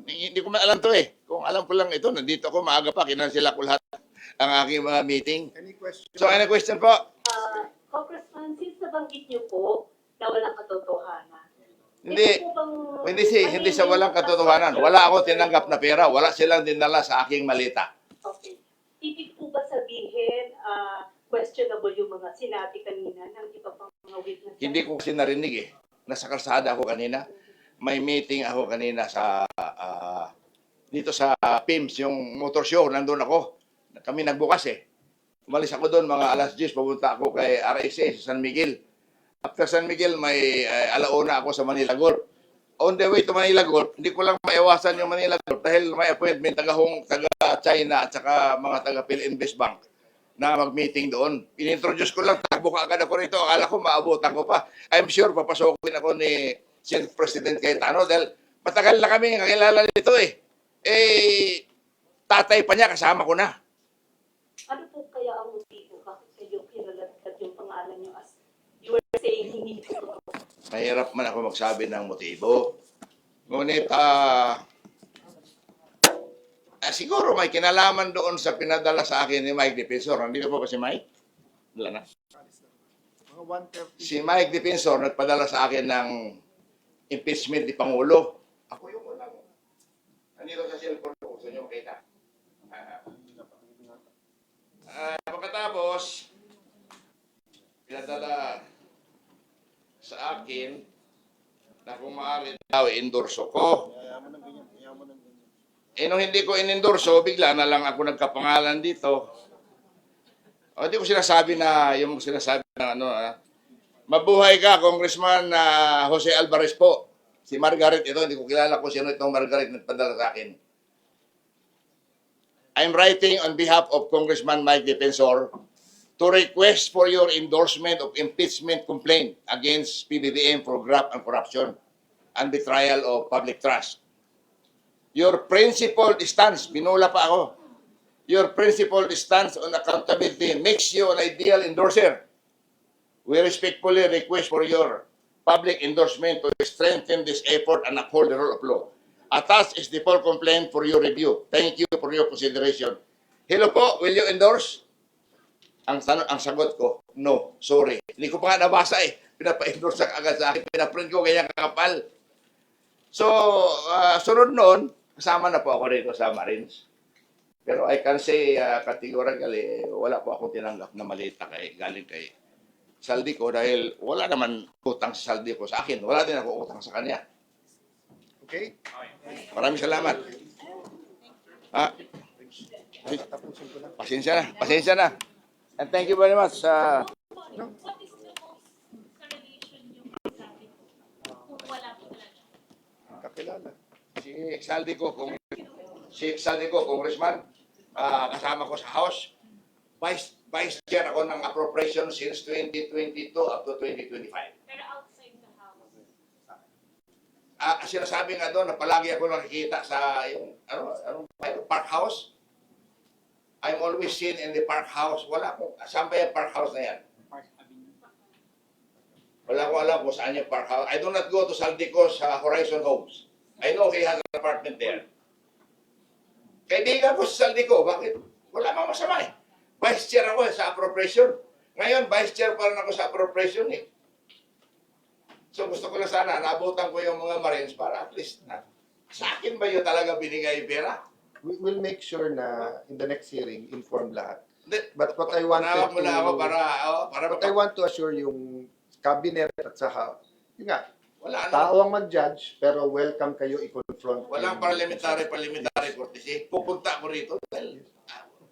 hindi ko man alam to eh. Kung alam ko lang ito, nandito ako, maaga pa, kinansila ko lahat ang aking mga meeting. Any question? So, any question po? Congressman, since nabanggit niyo po na walang katotohanan, Hindi. ito po bang- Hindi sa walang katotohanan. Wala ako tinanggap na pera. Wala silang dinala sa aking malita. Okay. Ibig po ba sabihin, questionable yung mga sinabi kanina ng iba pang mga witnesses? Hindi ko kasi narinig eh. Nasa kalsada ako kanina. May meeting ako kanina sa dito sa PIMS, yung motor show. Nandun ako. Kami nagbukas eh. Umalis ako doon mga alas 10. Pupunta ako kay RSA sa San Miguel. After San Miguel, may alauna ako sa Manila Golf. On the way to Manila Golf, hindi ko lang maiwasan yung Manila Golf dahil may appointment taga-China at saka mga taga-PhilInvest Bank na mag-meeting doon. In-introduce ko lang, takbo ka agad ako rito. Akala ko maabutan ko pa. I'm sure papasokin ako ni Senate President Cayetano dahil matagal na kami kakilala nito eh. Eh, tatay pa niya, kasama ko na. Ano po kaya ang motibo? Bakit kayo kinalatag yung pangalan niyo as you were saying hindi po totoo? Mahirap man ako magsabi ng motibo. Ngunit, siguro may kinalaman doon sa pinadala sa akin ni Mike Defensor. Nandito po ba si Mike? Wala na. Mga 130. Si Mike Defensor nagpadala sa akin ng impeachment ni Pangulo. Ako yung walang. Nandito sa cellphone ko. Gusto nyo makita? Pagkatapos, pinadala sa akin na kung maaari daw endorso ko. Eh nung hindi ko inendorso, bigla na lang ako nagkapangalan dito. O hindi ko sinasabi na yung sinasabi na ano, mabuhay ka, Congressman Jose Alvarez po. Si Margaret ito, hindi ko kilala kung sino itong Margaret na nagpadala sa akin. I'm writing on behalf of Congressman Mike Defensor to request for your endorsement of impeachment complaint against PBBM for graft and corruption and betrayal of public trust. Your principled stance, pinula pa ako, your principled stance on accountability makes you an ideal endorser. We respectfully request for your public endorsement to strengthen this effort and uphold the rule of law. Attached is the full complaint for your review. Thank you for your consideration. Hello po, will you endorse? Ang sagot ko, no, sorry. Hindi ko pa nga nabasa eh. Pinapa-endorse agad sa akin. Pinaprint ko kaya kakapal. So, sunod noon, kasama na po ako rito sa Marines. Pero I can say categorically, wala po akong tinanggap na malita galing kay Saldico dahil wala naman utang si Saldico sa akin. Wala din ako utang sa kanya. Okay? Maraming salamat. Ah, Tapusin ko na. pasensya na. Pasensya na. And thank you very much. What is the most sa relation yung sabi ko? Kung wala po talaga. Kakilala. Si Saldico, congressman, kasama ko sa House. Vice Chair ako ng appropriation since 2022 up to 2025. Pero outside the house. Sinasabi nga doon na palagi ako nakikita sa yung park house. I'm always seen in the park house. Wala akong, saan ba yung park house na yan? Wala akong alam kung saan yung park house. I do not go to Saldico's Horizon Homes. I know he has an apartment there. Kaibigan ko sa Saldico, bakit? Wala mang masama eh. Vice Chair ako sa appropriation. Ngayon, Vice Chair pa rin ako sa appropriation eh. So gusto ko lang sana, naabutan ko yung mga Marines para at least sa akin ba yun talaga binigay yung pera? We'll make sure na in the next hearing, inform lahat. Hindi. But what I wanted Tinawag mo na ako to... para What I want to assure yung cabinet at saka, yun nga, wala na. tao ang mag-judge, pero welcome kayo i-confront. Walang parliamentary courtesy. Pupunta ko rito dahil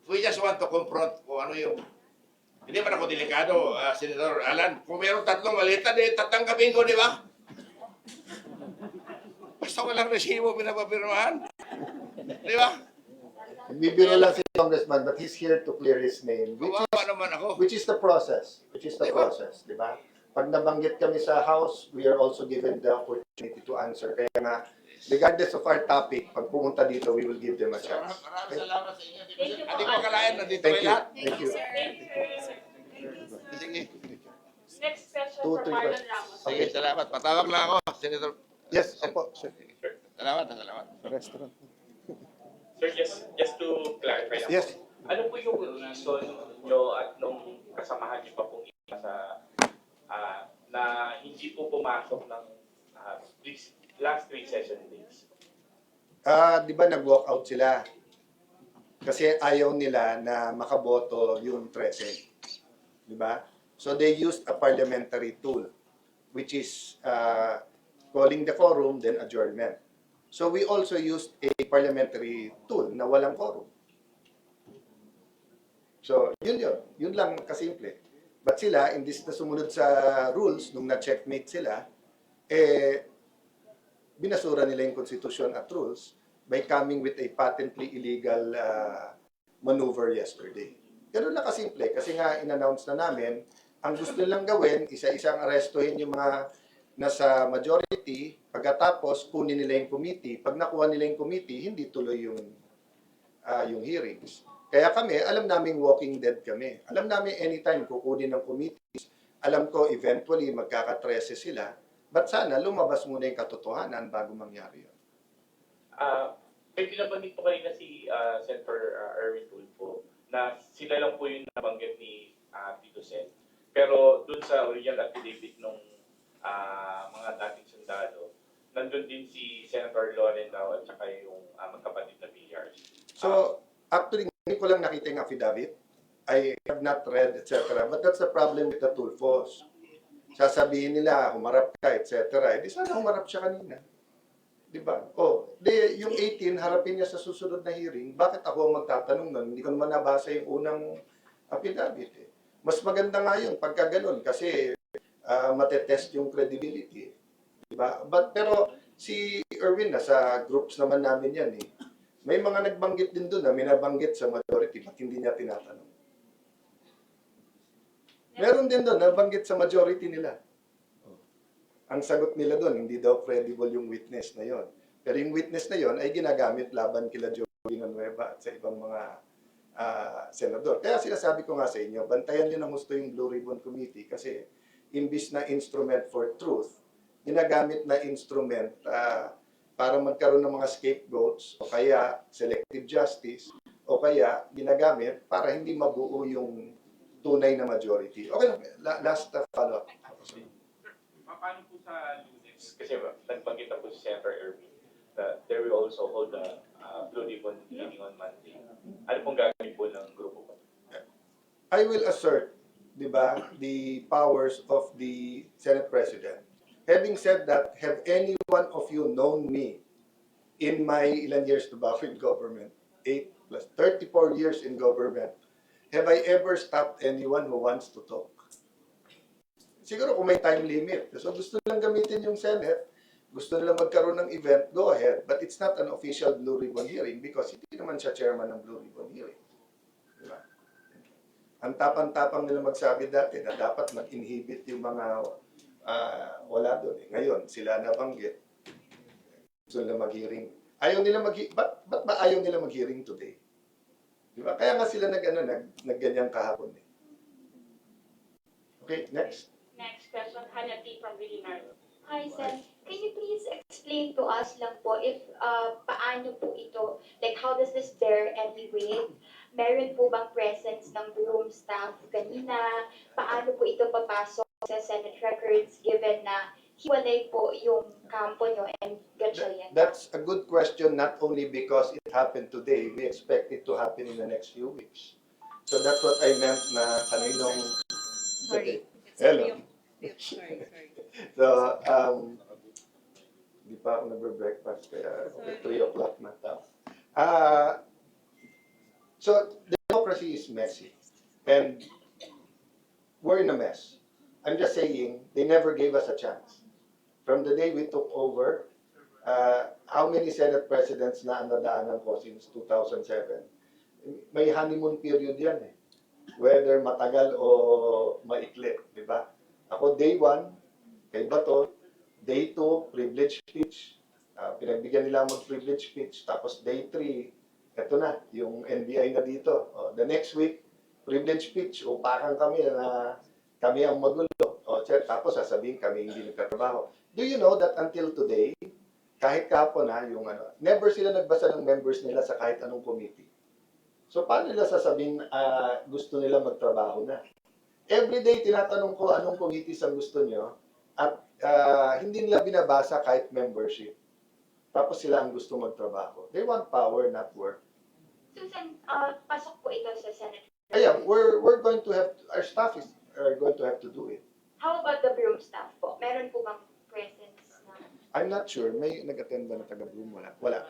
we just want to confront kung ano yung hindi man ako delikado, Senator Alan. Kung mayroong tatlong malita, tatanggapin ko, di ba? Basta walang resibo pinapapirmahan. Di ba? Bibiro lang si Congressman, but he's here to clear his name, Kawawa naman ako. which is the process. Di ba? Pag nabanggit kami sa House, we are also given the opportunity to answer. Kaya nga, regardless of our topic, pag pumunta dito, we will give them a chance. Maraming salamat sa inyo. Thank you Hindi po. ko akalain na dito Thank kayo you. lahat. Thank you. Thank you. Sige. Next question Two, for three Marlon questions. Ramos. Sige, salamat. Patawag lang ako, Senator. Yes, opo. Sir. Salamat. Restaurant. Sir, just to clarify lang. Yes. Ano po yung reason nyo at nung kasamahan nyo pa pong iba sa na hindi po pumasok ng these last 3 session days? Di ba nag-walk out sila? Kasi ayaw nila na makaboto yung 13. Di ba? So they used a parliamentary tool, which is calling the quorum, then adjournment. So we also used a parliamentary tool na walang quorum. So yun. Yun lang kasimple. But sila, imbis na sumunod sa rules, nung na-checkmate sila, binasura nila yung Constitution at rules by coming with a patently illegal maneuver yesterday. Ganun lang kasimple. Kasi nga, in-announce na namin, ang gusto nilang gawin, isa-isang arestuhin yung mga nasa majority, pagkatapos kunin nila yung committee. Pag nakuha nila yung committee, hindi tuloy yung hearings. Kaya kami, alam namin walking dead kami. Alam namin anytime kukunin ng committees, alam ko eventually magkaka-13 sila, but sana lumabas muna yung katotohanan bago mangyari yun. May pinabanggit po kanina si Senator Erwin Tulfo na sila lang po yung nabanggit ni Tito Sen. Pero dun sa original affidavit nung mga dating sundalo, nandun din si Senator Loren daw at saka yung magkapatid na Villar. So, actually, hindi ko lang nakita yung affidavit. I have not read, etc. But that's the problem with the Tulfos. Sasabihin nila, humarap ka, etc. Di sana humarap siya kanina. Di ba? Yung 18, harapin niya sa susunod na hearing. Bakit ako ang magtatanong nun? Hindi ko naman nabasa yung unang affidavit. Mas maganda nga yun pagka ganun kasi matetest yung credibility. Di ba? Pero si Erwin, nasa groups naman namin yan eh. May mga nagbanggit din doon na minabanggit sa majority ba't hindi niya tinatanong. Meron din doon nabanggit sa majority nila. Ang sagot nila doon, hindi daw credible yung witness na yon. Pero yung witness na yon ay ginagamit laban kila Joey Villanueva at sa ibang mga senador. Kaya sinasabi ko nga sa inyo, bantayan niyo ng gusto yung Blue Ribbon Committee kasi imbis na instrument for truth, ginagamit na instrument para magkaroon ng mga scapegoats o kaya selective justice o kaya ginagamit para hindi mabuo yung tunay na majority. Okay, last follow-up. Paano po sa Lunes? Kasi nagbanggit na po si Senator Erwin that there will also hold a Blue Ribbon meeting on Monday. Ano pong gagawin po ng grupo po? I will assert di ba, the powers of the Senate President. Having said that, have any one of you known me in my ilan years to ba in government? 8 plus 34 years in government. Have I ever stopped anyone who wants to talk? Siguro kung may time limit. So gusto nilang gamitin yung Senate, gusto nilang magkaroon ng event, go ahead. But it's not an official Blue Ribbon hearing because hindi naman siya chairman ng Blue Ribbon hearing. Diba? Ang tapang-tapang nila magsabi dati na dapat mag-inhibit yung mga wala doon. Ngayon, sila nabanggit. Gusto nila mag-hearing. Ayaw nila ba't ba ayaw nila mag-hearing today? Diba? Kaya nga sila nagganyang kahapon. Okay, next. Next question, Hannah T. from Villinaro. Hi, Sen. Can you please explain to us lang po if paano po ito, like how does this bear any weight? Meron po bang presence ng room staff kanina? Paano po ito papasok sa Senate records given na hiwalay po yung kampo nyo and Gatchalian? That's a good question, not only because it happened today, we expect it to happen in the next few weeks. So that's what I meant na kaninong... Sorry. Hello. Sorry. So, di pa ako nagbe-breakfast, kaya 3 o'clock na tao. So, democracy is messy. And we're in a mess. I'm just saying, they never gave us a chance. From the day we took over, how many Senate presidents na ang nadaanan ko since 2007? May honeymoon period yan eh. Whether matagal o maikli, di ba? Ako day 1, kay Bato, day 2, privilege speech. Pinagbigyan nila mag-privilege speech. Tapos day 3, eto na, yung NBI na dito. The next week, privilege speech. Upakan kami na kami ang magulo. Tapos sasabihin kami hindi nagtatrabaho. Do you know that until today, kahit kahapon yung never sila nagbasa ng members nila sa kahit anong committee. So paano nila sasabihin gusto nila magtrabaho na? Every day tinatanong ko anong committees ang gusto nyo at hindi nila binabasa kahit membership. Tapos sila ang gusto magtrabaho. They want power, not work. Susan, pasok po ito sa Senate. We're going to have, our staff are going to have to do it. How about the broom staff po? Meron po bang presence na? I'm not sure. May nag-attend ba na taga-Bloom? Wala.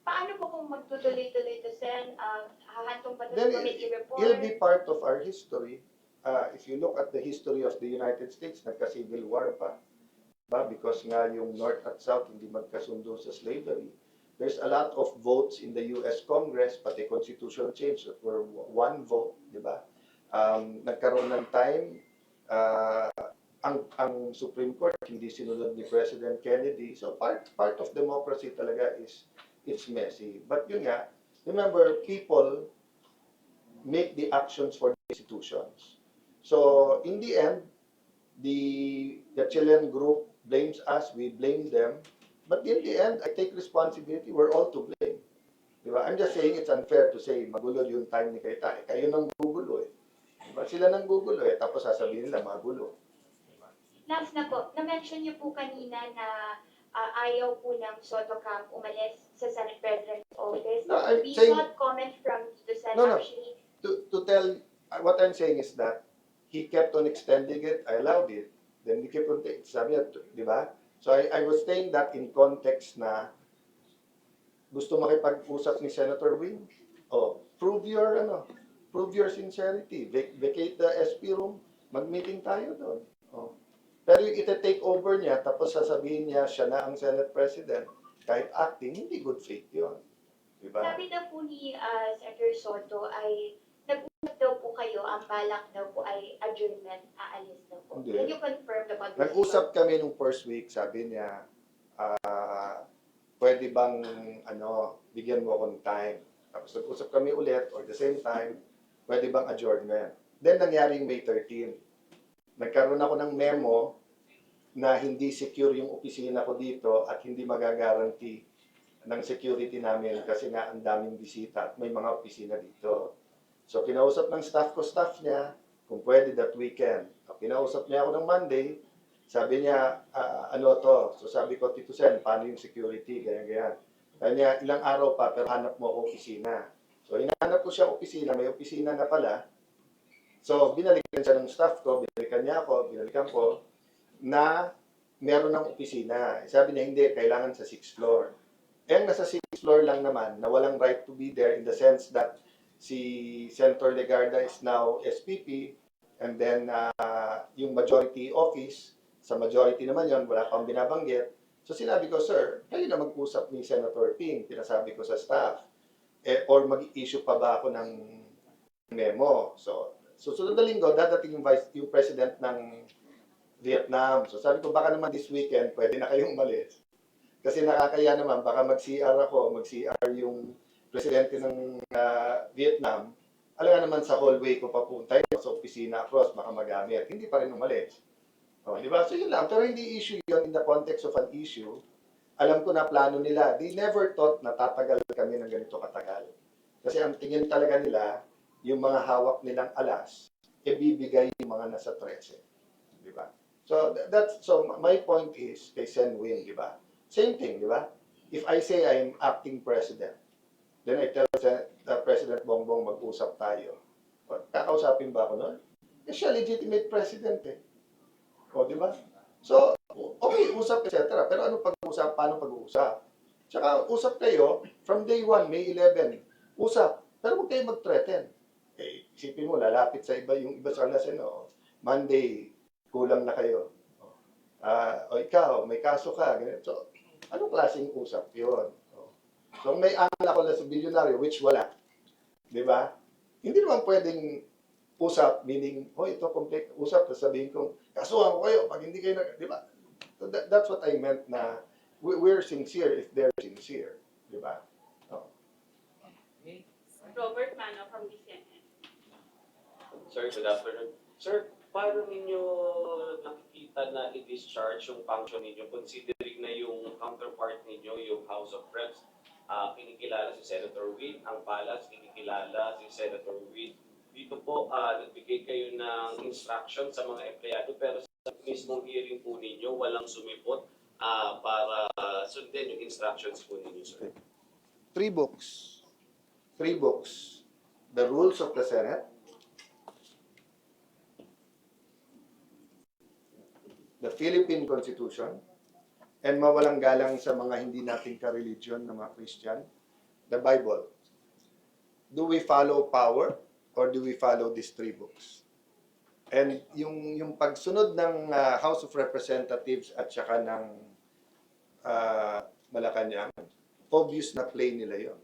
Paano po kung magtutuloy-tuloy ito, Sen? Hahantong pa ito Then sa committee report? It'll be part of our history. If you look at the history of the United States, nagka-civil war pa. Because nga yung North at South hindi magkasundo sa slavery. There's a lot of votes in the US Congress, pati constitutional change that were one vote, di ba? Nagkaroon ng time, ang Supreme Court hindi sinunod ni President Kennedy. So part of democracy talaga is it's messy. But yun nga, remember, people make the actions for the institutions. So in the end, the Chilean group blames us, we blame them. But in the end, I take responsibility. We're all to blame. Diba? I'm just saying it's unfair to say magulo yung time ni Kaita. Kayo nang gugulo eh. Diba? Sila nang gugulo eh. Tapos sasabihin nila magulo. Last na po, na-mention niyo po kanina na ayaw po ng Soto Camp umalis sa Senate President's office. No, I'm We saying- got comment from the Senate No. actually. To tell, what I'm saying is that he kept on extending it, I allowed it. Then he kept on, sabi niya, di ba? So I was saying that in context na gusto makipag-usap ni Senator Wing. Prove your sincerity. Vacate the SP room, mag-meeting tayo doon. Pero yung ita-take over niya, tapos sasabihin niya siya na ang Senate President, kahit acting, hindi good faith yun. Diba? Sabi daw po ni Senator Soto ay nag-usap daw po kayo, ang balak daw po ay adjournment, aalis daw po. Hindi. Can you confirm the position? Nag-usap kami nung first week, sabi niya, pwede bang bigyan mo ako ng time. Tapos nag-usap kami ulit, or the same time, pwede bang adjournment. Then nangyari yung May 13. Nagkaroon ako ng memo na hindi secure yung opisina ko dito at hindi magagaranti ng security namin kasi nga ang daming bisita at may mga opisina dito. So kinausap ng staff niya, kung pwede that weekend. Kinausap niya ako ng Monday, sabi niya, So sabi ko, Tito Sen, paano yung security, ganyan. Kaya niya, ilang araw pa, pero hanap mo ako opisina. So hinahanap ko siya opisina, may opisina na pala So, binalikan siya ng staff ko, binalikan ko, na meron ng opisina. Sabi niya, hindi, kailangan sa 6th floor. Eh, nasa 6th floor lang naman, na walang right to be there in the sense that si Senator Legarda is now SPP, and then yung majority office, sa majority naman yon wala pang binabanggit. So sinabi ko, sir, kayo na mag-usap ni Senator Ping, pinasabi ko sa staff. Or mag-issue pa ba ako ng memo? So, susunod na linggo, dadating yung president ng Vietnam. So sabi ko, baka naman this weekend, pwede na kayong umalis. Kasi nakakaya naman, baka mag-CR ako, mag-CR yung presidente ng Vietnam. Alam nga naman sa hallway ko papunta, sa opisina across, baka magamit. Hindi pa rin umalis. O, di ba? So yun lang. Pero hindi issue yun in the context of an issue. Alam ko na plano nila. They never thought na tatagal kami ng ganito katagal. Kasi ang tingin talaga nila, yung mga hawak nilang alas, ibibigay yung mga nasa 13. Di ba? So, my point is, kay Sen Win, di ba? Same thing, di ba? If I say I'm acting president, then I tell President Bongbong mag-usap tayo. Kakausapin ba ako nun? Eh, siya legitimate president eh. O, di ba? So, okay, usap, etc. Pero ano pag-usap? Paano pag-uusap? Tsaka, usap kayo from day 1, May 11. Usap. Pero huwag kayo mag-threaten. Eh, isipin mo, lalapit sa iba, yung iba sa kalasin, Monday, kulang na kayo. O ikaw, may kaso ka. Ganyan. So, anong klaseng usap yun? So, may anak ako na sa bilyonaryo, which wala. Di ba? Hindi naman pwedeng usap, meaning, ito, complete usap, tapos sabihin kong, kasuhan ko kayo, pag hindi kayo di ba? So that's what I meant na, we're sincere if they're sincere. Di ba? Robert Mano from DCNN. Sir, good afternoon. Sir, paano ninyo nakikita na i-discharge yung function ninyo considering na yung counterpart ninyo, yung House of Reps, kinikilala si Senator Witt, ang Palace, kinikilala si Senator Witt. Dito po, nagbigay kayo ng instruction sa mga empleyado pero sa mismong hearing po ninyo, walang sumipot para sundin yung instructions po ninyo, sir. 3 books. 3 books. The Rules of the Senate, the Philippine Constitution, and mawalang galang sa mga hindi nating ka-religion na mga Christian, the Bible. Do we follow power or do we follow these 3 books? And yung pagsunod ng House of Representatives at saka ng Malacanang, obvious na play nila yon,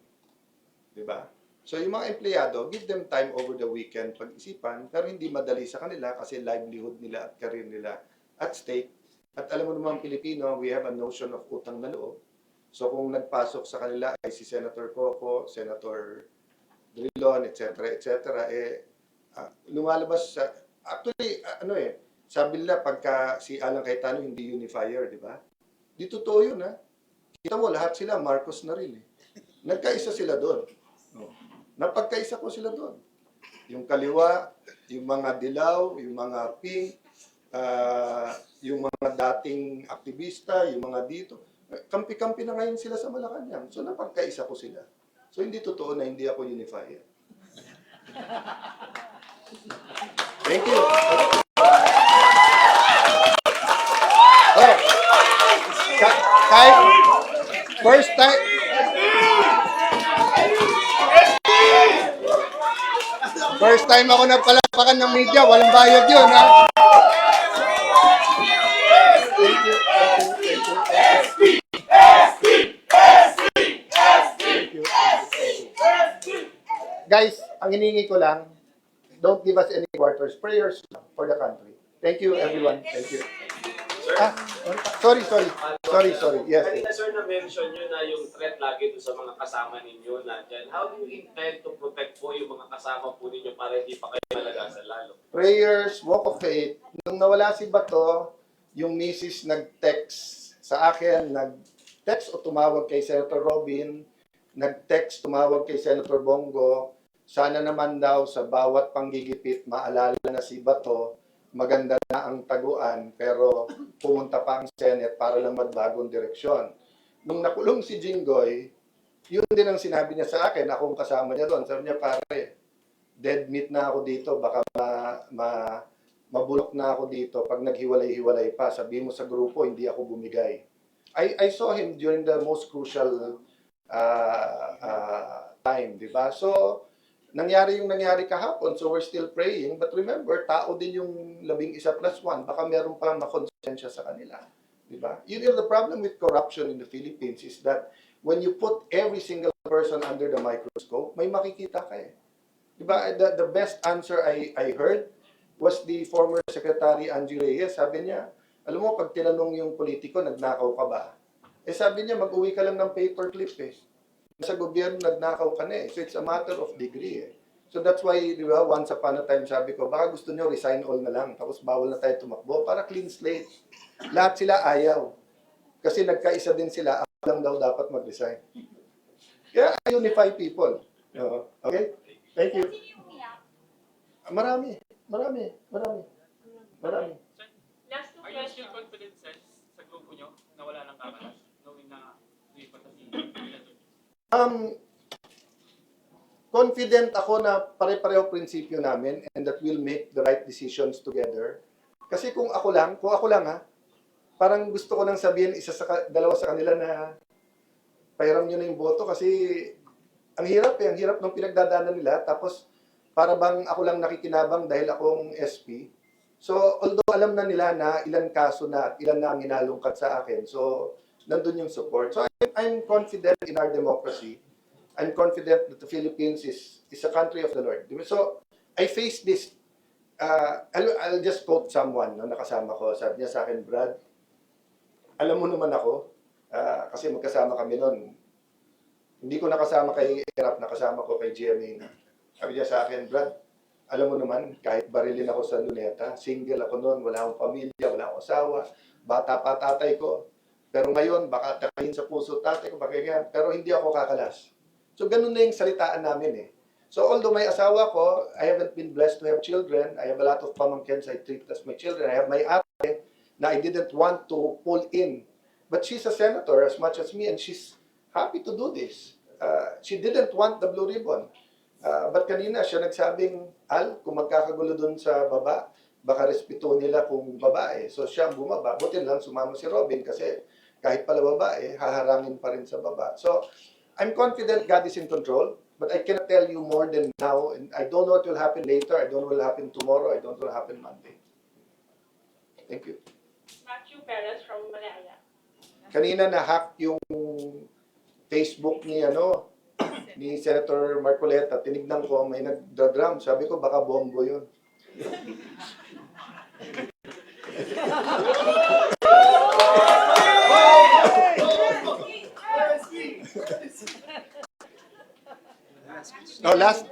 di ba? So yung mga empleyado, give them time over the weekend pag-isipan, pero hindi madali sa kanila kasi livelihood nila at career nila at stake. At alam mo naman Pilipino, we have a notion of utang na loob. So kung nagpasok sa kanila ay si Senator Coco, Senator Drilon, etc., lumalabas sa, actually, sabi nila pagka si Alan Cayetano hindi unifier, di ba? Di totoo yun, ha? Kita mo, lahat sila, Marcos na rin, eh. Nagkaisa sila doon. Napagkaisa ko sila doon. Yung kaliwa, yung mga dilaw, yung mga pink, yung mga dating aktivista, yung mga dito. Kampi-kampi na ngayon sila sa Malacanang. So, napagkaisa ko sila. So, hindi totoo na hindi ako unifier. Thank you. Kahit first time, ako napalapakan ng media, walang bayad yun, ha? Thank you. Guys, ang hiningi ko lang, don't give us any quarters. Prayers for the country. Thank you, everyone. Thank you. Sorry. Yes. Kanina, sir, na-mention nyo na yung threat lagi doon sa mga kasama ninyo na dyan. How do you intend to protect po yung mga kasama po ninyo para hindi pa kayo malagasan lalo? Prayers, walk of faith. Nung nawala si Bato, yung misis nag-text sa akin, nag-text o tumawag kay Senator Robin, nag-text, tumawag kay Senator Bongo, sana naman daw sa bawat panggigipit maalala na si Bato, maganda na ang taguan, pero pumunta pa ang Senate para lang magbagong direksyon. Nung nakulong si Jinggoy, yun din ang sinabi niya sa akin, akong kasama niya doon. Sabi niya, pare, dead meat na ako dito, baka mabulok na ako dito pag naghiwalay-hiwalay pa. Sabi mo sa grupo, hindi ako bumigay. I saw him during the most crucial time, di ba? So, nangyari yung nangyari kahapon, so we're still praying. But remember, tao din yung 11+1. Baka meron pa makonsensya sa kanila. Di ba? You know, the problem with corruption in the Philippines is that when you put every single person under the microscope, may makikita ka eh. Di ba? The best answer I heard was the former Secretary Angie Reyes. Sabi niya, alam mo, pag tinanong yung politiko, nagnakaw ka ba? Eh sabi niya, mag-uwi ka lang ng paperclip eh. Sa gobyerno, nagnakaw ka na eh. So it's a matter of degree eh. So that's why, di ba, once upon a time sabi ko, baka gusto niyo resign all na lang, tapos bawal na tayo tumakbo para clean slate. Lahat sila ayaw. Kasi nagkaisa din sila, ako lang daw dapat mag-resign. Kaya unify people. Okay? Thank you. Marami. Last two Are you still questions. confident, sir, sa grupo nyo na wala nang kakalas? Knowing na lipat na si Confident ako na pare-pareho prinsipyo namin and that we'll make the right decisions together. Kasi kung ako lang ha, parang gusto ko nang sabihin dalawa sa kanila na pahiram nyo na yung boto kasi ang hirap ng pinagdadaanan nila tapos para bang ako lang nakikinabang dahil akong SP. So, although alam na nila na ilan kaso na at ilan na ang inalungkat sa akin, so nandun yung support. So, I'm confident in our democracy. I'm confident that the Philippines is a country of the Lord. So, I face this, I'll just quote someone na nakasama ko. Sabi niya sa akin, Brad, alam mo naman ako, kasi magkasama kami noon. Hindi ko nakasama kay Erap, nakasama ko kay GMA na. Sabi niya sa akin, Brad, alam mo naman, kahit barilin ako sa luneta, single ako noon, wala akong pamilya, wala akong asawa, bata pa tatay ko. Pero ngayon, baka takayin sa puso tatay ko, baka yan, pero hindi ako kakalas. So, ganun na yung salitaan namin eh. So, although may asawa ko, I haven't been blessed to have children. I have a lot of pamangkins I treat as my children. I have my ate na I didn't want to pull in. But she's a senator as much as me and she's happy to do this. She didn't want the blue ribbon. But kanina siya nagsabing, Al, kung magkakagulo dun sa baba, baka respeto nila kung babae. So siya ang bumaba. Buti lang sumama si Robin kasi kahit pala babae, haharangin pa rin sa baba. So I'm confident God is in control, but I cannot tell you more than now. And I don't know what will happen later. I don't know what will happen tomorrow. I don't know what will happen Monday. Thank you. Matthew Perez from Malaya. Kanina na-hack yung Facebook ni Senator Marcoleta. Tinignan ko, may nagdra-drum. Sabi ko, baka bombo yun. No, last.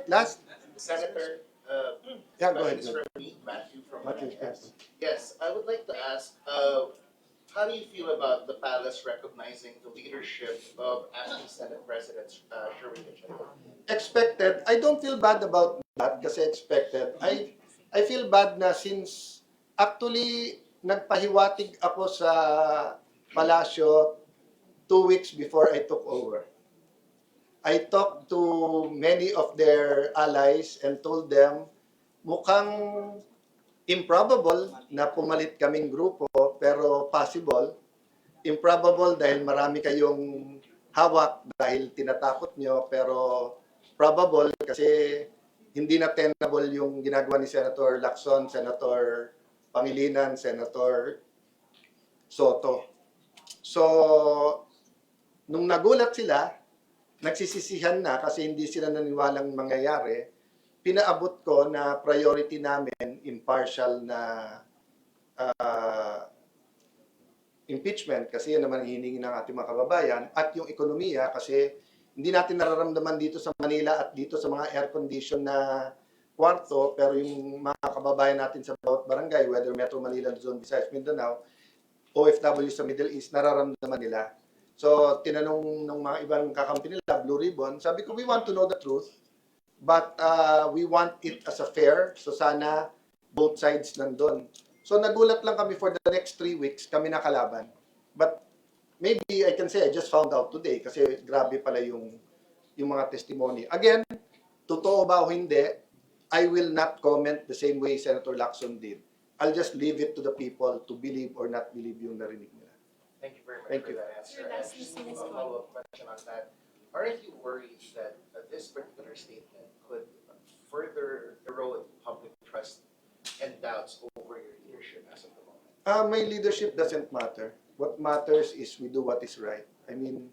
Senator, Yeah, go ahead. questions from me, Matthew from Matthew, yes. Yes, I would like to ask, how do you feel about the palace recognizing the leadership of acting Senate President Sherwin Gatchalian? Expected. I don't feel bad about that kasi expected. I feel bad na since actually nagpahiwatig ako sa palasyo 2 weeks before I took over. I talked to many of their allies and told them mukhang improbable na pumalit kaming grupo pero possible. Improbable dahil marami kayong hawak dahil tinatakot nyo pero probable kasi hindi na tenable yung ginagawa ni Senator Lacson, Senator Pangilinan, Senator Soto. So, nung nagulat sila, nagsisisihan na kasi hindi sila naniwalang mangyayari, pinaabot ko na priority namin, impartial na impeachment kasi yan naman hiningi ng ating mga kababayan at yung ekonomiya kasi hindi natin nararamdaman dito sa Manila at dito sa mga air-condition na kwarto pero yung mga kababayan natin sa bawat barangay, whether Metro Manila, Luzon, Visayas, Mindanao, OFW sa Middle East, nararamdaman nila. So, tinanong ng mga ibang kakampi nila, Blue Ribbon, sabi ko, we want to know the truth, but we want it as a fair, so sana both sides nandun. So, nagulat lang kami for the next 3 weeks, kami nakalaban. But maybe I can say I just found out today kasi grabe pala yung mga testimony. Again, totoo ba o hindi, I will not comment the same way Senator Lacson did. I'll just leave it to the people to believe or not believe yung narinig nila. Thank you very much Thank for you. that answer. Sir, last And just Ms. a follow-up question on that. Aren't you worried that this particular statement could further erode public trust and doubts over your leadership as of the moment? My leadership doesn't matter. What matters is we do what is right. I mean,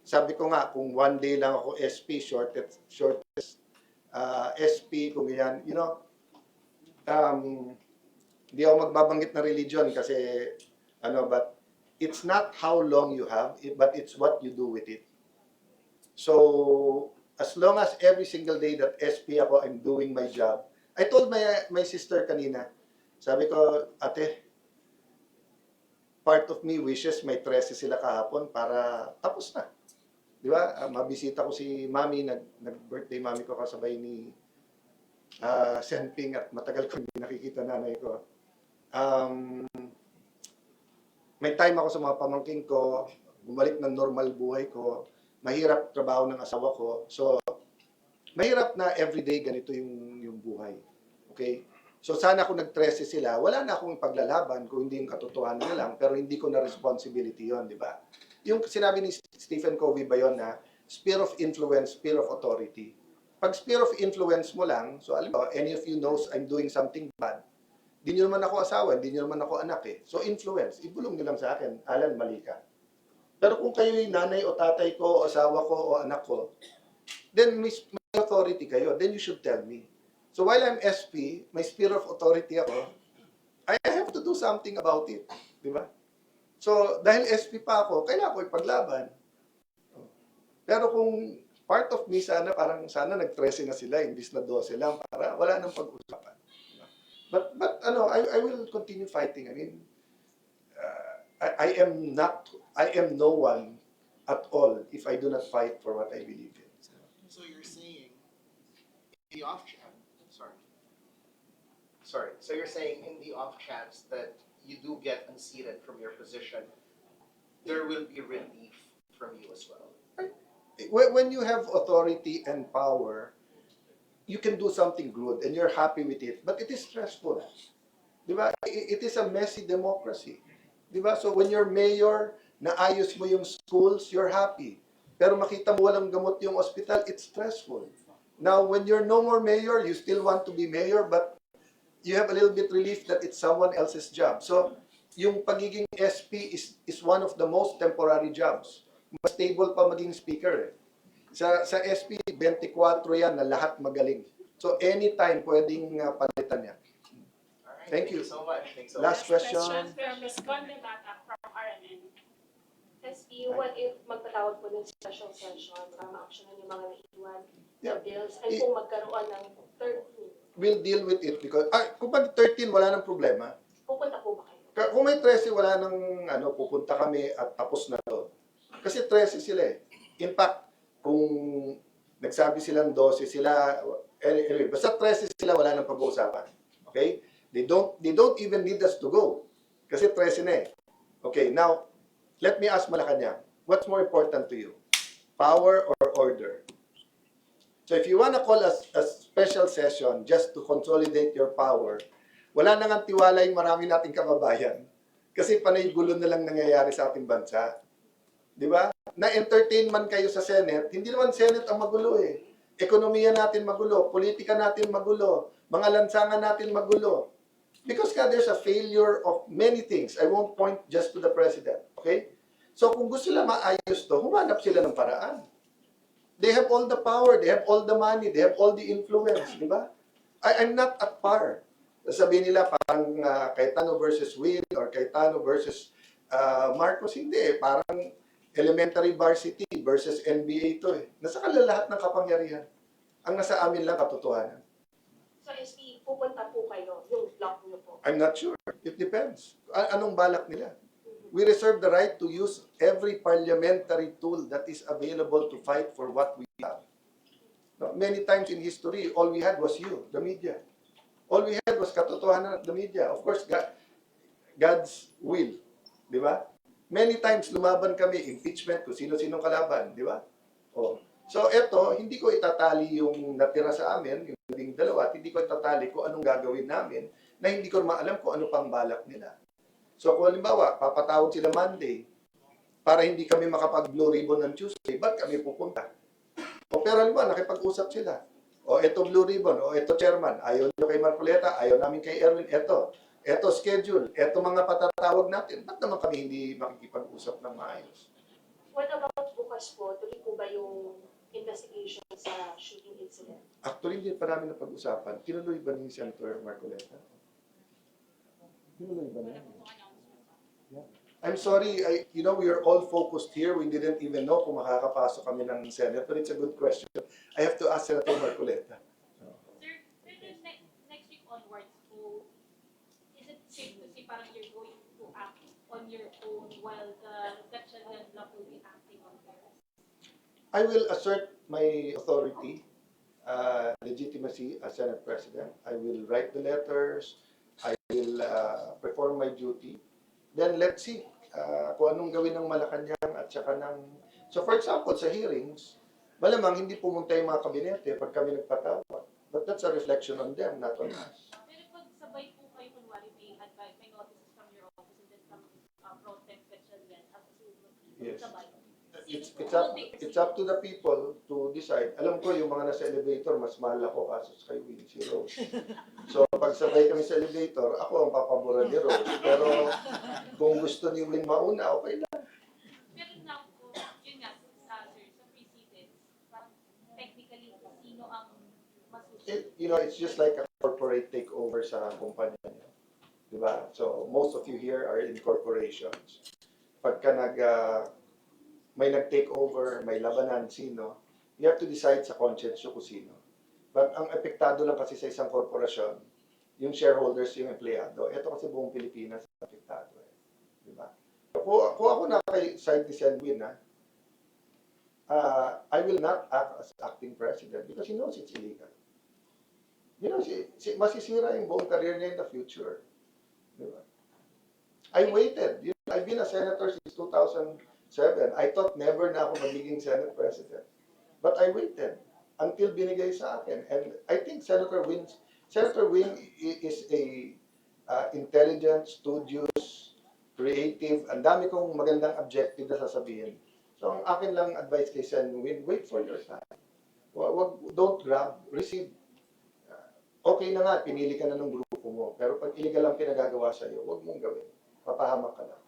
sabi ko nga, kung one day lang ako SP, shortest SP, kung yan, you know, hindi ako magbabanggit na religion kasi, but it's not how long you have, but it's what you do with it. So, as long as every single day that SP ako, I'm doing my job. I told my sister kanina, sabi ko, ate, part of me wishes may 13 sila kahapon para tapos na. Di ba? Mabisita ko si Mami, nag-birthday Mami ko kasabay ni Senping at matagal ko hindi nakikita nanay ko. May time ako sa mga pamangking ko, bumalik ng normal buhay ko, mahirap trabaho ng asawa ko. So, mahirap na everyday ganito yung buhay. Okay? So, sana kung nag-13 sila, wala na akong paglalaban kung hindi yung katotohanan na lang, pero hindi ko na responsibility yon, di ba? Yung sinabi ni Stephen Covey ba yun na sphere of influence, sphere of authority. Pag sphere of influence mo lang, so alam mo, any of you knows I'm doing something bad, hindi nyo naman ako asawa, hindi nyo naman ako anak eh. So influence, ibulong nyo lang sa akin, Alan, mali ka. Pero kung kayo yung nanay o tatay ko, o asawa ko, o anak ko, then may authority kayo, then you should tell me. So while I'm SP, may sphere of authority ako, I have to do something about it. Di ba? So, dahil SP pa ako, kailangan ko ipaglaban. Pero kung part of me sana, parang sana nag-13 na sila, imbis na 12 lang, para wala nang pag-usapan. But I will continue fighting. I mean, I am no one at all if I do not fight for what I believe in. So you're saying, in the off chance, so you're saying in the off chance that you do get unseated from your position, there will be relief from you as well. When you have authority and power, you can do something good and you're happy with it, but it is stressful. Diba? It is a messy democracy. Diba? So when you're mayor, naayos mo yung schools, you're happy. Pero makita mo walang gamot yung hospital, it's stressful. Now, when you're no more mayor, you still want to be mayor, but you have a little bit relief that it's someone else's job. So, yung pagiging SP is one of the most temporary jobs. Mas stable pa maging speaker. Sa SP, 24 yan na lahat magaling. So, anytime pwedeng palitan niya. Alright, Thank you. so much. Thanks so Last much. question. From Ms. Conde Mata from RNN. SP, what if magpatawag po ng special session para ma-actionan yung mga naiwan na Yeah. bills and kung magkaroon ng 13, We'll deal with it because, kung pag 13, wala nang problema. pupunta po ba kayo? Kung may 13, wala nang, pupunta kami at tapos na to. Kasi 13 sila eh. In fact, kung nagsabi silang 12 sila, anyway, basta 13 sila, wala nang pag-uusapan. Okay? They don't even need us to go. Kasi 13 na eh. Okay, now, let me ask Malacanang, what's more important to you? Power or order? So if you want to call a special session just to consolidate your power, wala nang ang tiwala yung marami nating kababayan. Kasi panay gulo na lang nangyayari sa ating bansa. Di ba? Na-entertain man kayo sa Senate, hindi naman Senate ang magulo eh. Ekonomiya natin magulo, politika natin magulo, mga lansangan natin magulo. Because there's a failure of many things. I won't point just to the President. Okay? So kung gusto nila maayos to, humanap sila ng paraan. They have all the power, they have all the money, they have all the influence, di ba? I'm not at par. Sabihin nila parang Cayetano versus Will or Cayetano versus Marcos, hindi. Parang elementary varsity versus NBA ito eh. Nasa kanila lahat ng kapangyarihan. Ang nasa amin lang katotohanan. So SP, pupunta po kayo, yung block niyo po. I'm not sure. It depends. Anong balak nila? We reserve the right to use every parliamentary tool that is available to fight for what we have. No, many times in history, all we had was you, the media. All we had was katotohanan of the media. Of course, God's will. Di ba? Many times lumaban kami, impeachment, kung sino-sinong kalaban. Di ba? Oh. So eto, hindi ko itatali yung natira sa amin, yung labing dalawa, at hindi ko itatali kung anong gagawin namin na hindi ko maalam kung ano pang balak nila. So kung halimbawa, papatawag sila Monday para hindi kami makapag-blue ribbon ng Tuesday, ba't kami pupunta? O pero halimbawa, nakipag-usap sila. O eto blue ribbon, o eto chairman, ayaw nyo kay Marcoleta, ayaw namin kay Erwin, eto schedule, eto mga patatawag natin, ba't naman kami hindi makikipag-usap ng maayos? What about bukas po? Tuloy po ba yung investigation sa shooting incident? Actually, hindi pa namin napag-usapan. Tinuloy ba ni Senator Marcoleta? Tinuloy ba niya? Yeah. I'm sorry, we are all focused here. We didn't even know kung makakapasok kami ng Senate, but it's a good question. I have to ask Senator Marcoleta. Sir, next week onwards, so is it safe to say parang you're going to act on your own while the Gatchalian block will be acting on theirs? I will assert my authority, legitimacy as Senate President. I will write the letters. I will perform my duty. Then let's see kung anong gawin ng Malacanang at saka ng... So for example, sa hearings, malamang hindi pumunta yung mga kabinete pag kami nagpatawag. But that's a reflection on them, not on us. Pero pag sabay po kayo, kunwari may advice, may notices from your office and then some protest Gatchalian as a Yes. sabay. It's up to the people to decide. Alam ko yung mga nasa elevator, mas mahal ako kasos kay Win, si Rose. So pag sabay kami sa elevator, ako ang papaboran ni Rose. Pero kung gusto ni Win mauna, okay lang. Pero now po, yun nga, sir, sa precedents, parang technically, sino ang masusunod? It's just like a corporate takeover sa kumpanya niya. Diba? So most of you here are in corporations. Pagka may nag-take over, may labanan, sino, you have to decide sa conscience kung sino. But ang epektado lang kasi sa isang korporasyon, yung shareholders, yung empleyado. Ito kasi buong Pilipinas epektado. Diba? Kung ako na kay side ni Sen Win, I will not act as acting president because he knows it's illegal. Masisira yung buong career niya in the future. Diba? I waited. I've been a senator since 2007. I thought never na ako magiging Senate President. But I waited until binigay sa akin. And I think Senator Win is a intelligent, studious, creative. Ang dami kong magandang objective na sasabihin. So ang akin lang advice kay Sen Win, wait for your time. Don't grab, receive. Okay na nga, pinili ka na ng grupo mo. Pero pag illegal ang pinagagawa sa'yo, huwag mong gawin. Papahamak ka lang.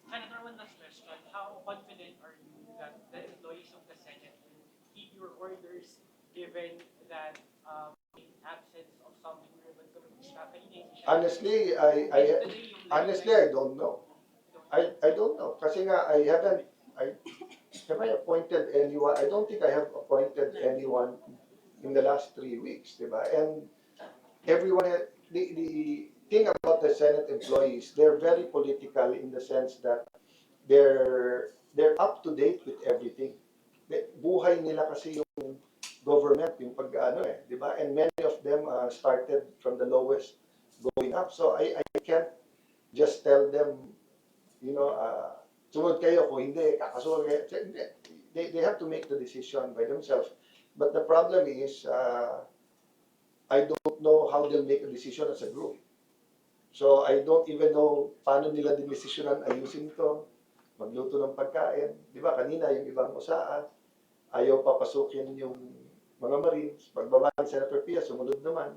Senator, one last question. How confident are you that the employees of the Senate will heed your orders given that in absence of some relevant committees na Honestly, I don't know. I don't know. Kasi nga, have I appointed anyone? I don't think I have appointed anyone in the last 3 weeks, diba? And everyone, the thing about the Senate employees, they're very political in the sense that they're up to date with everything. Buhay nila kasi yung government, yung di ba? And many of them started from the lowest going up. So I can't just tell them, sumunod kayo, kung hindi, kakasunod kayo. They have to make the decision by themselves. But the problem is, I don't know how they'll make a decision as a group. So I don't even know paano nila dinesisyonan ayusin to, magluto ng pagkain. Di ba, kanina yung ibang USAA, ayaw papasukin yung mga Marines. Pagbaba ni Senator Pia, sumunod naman.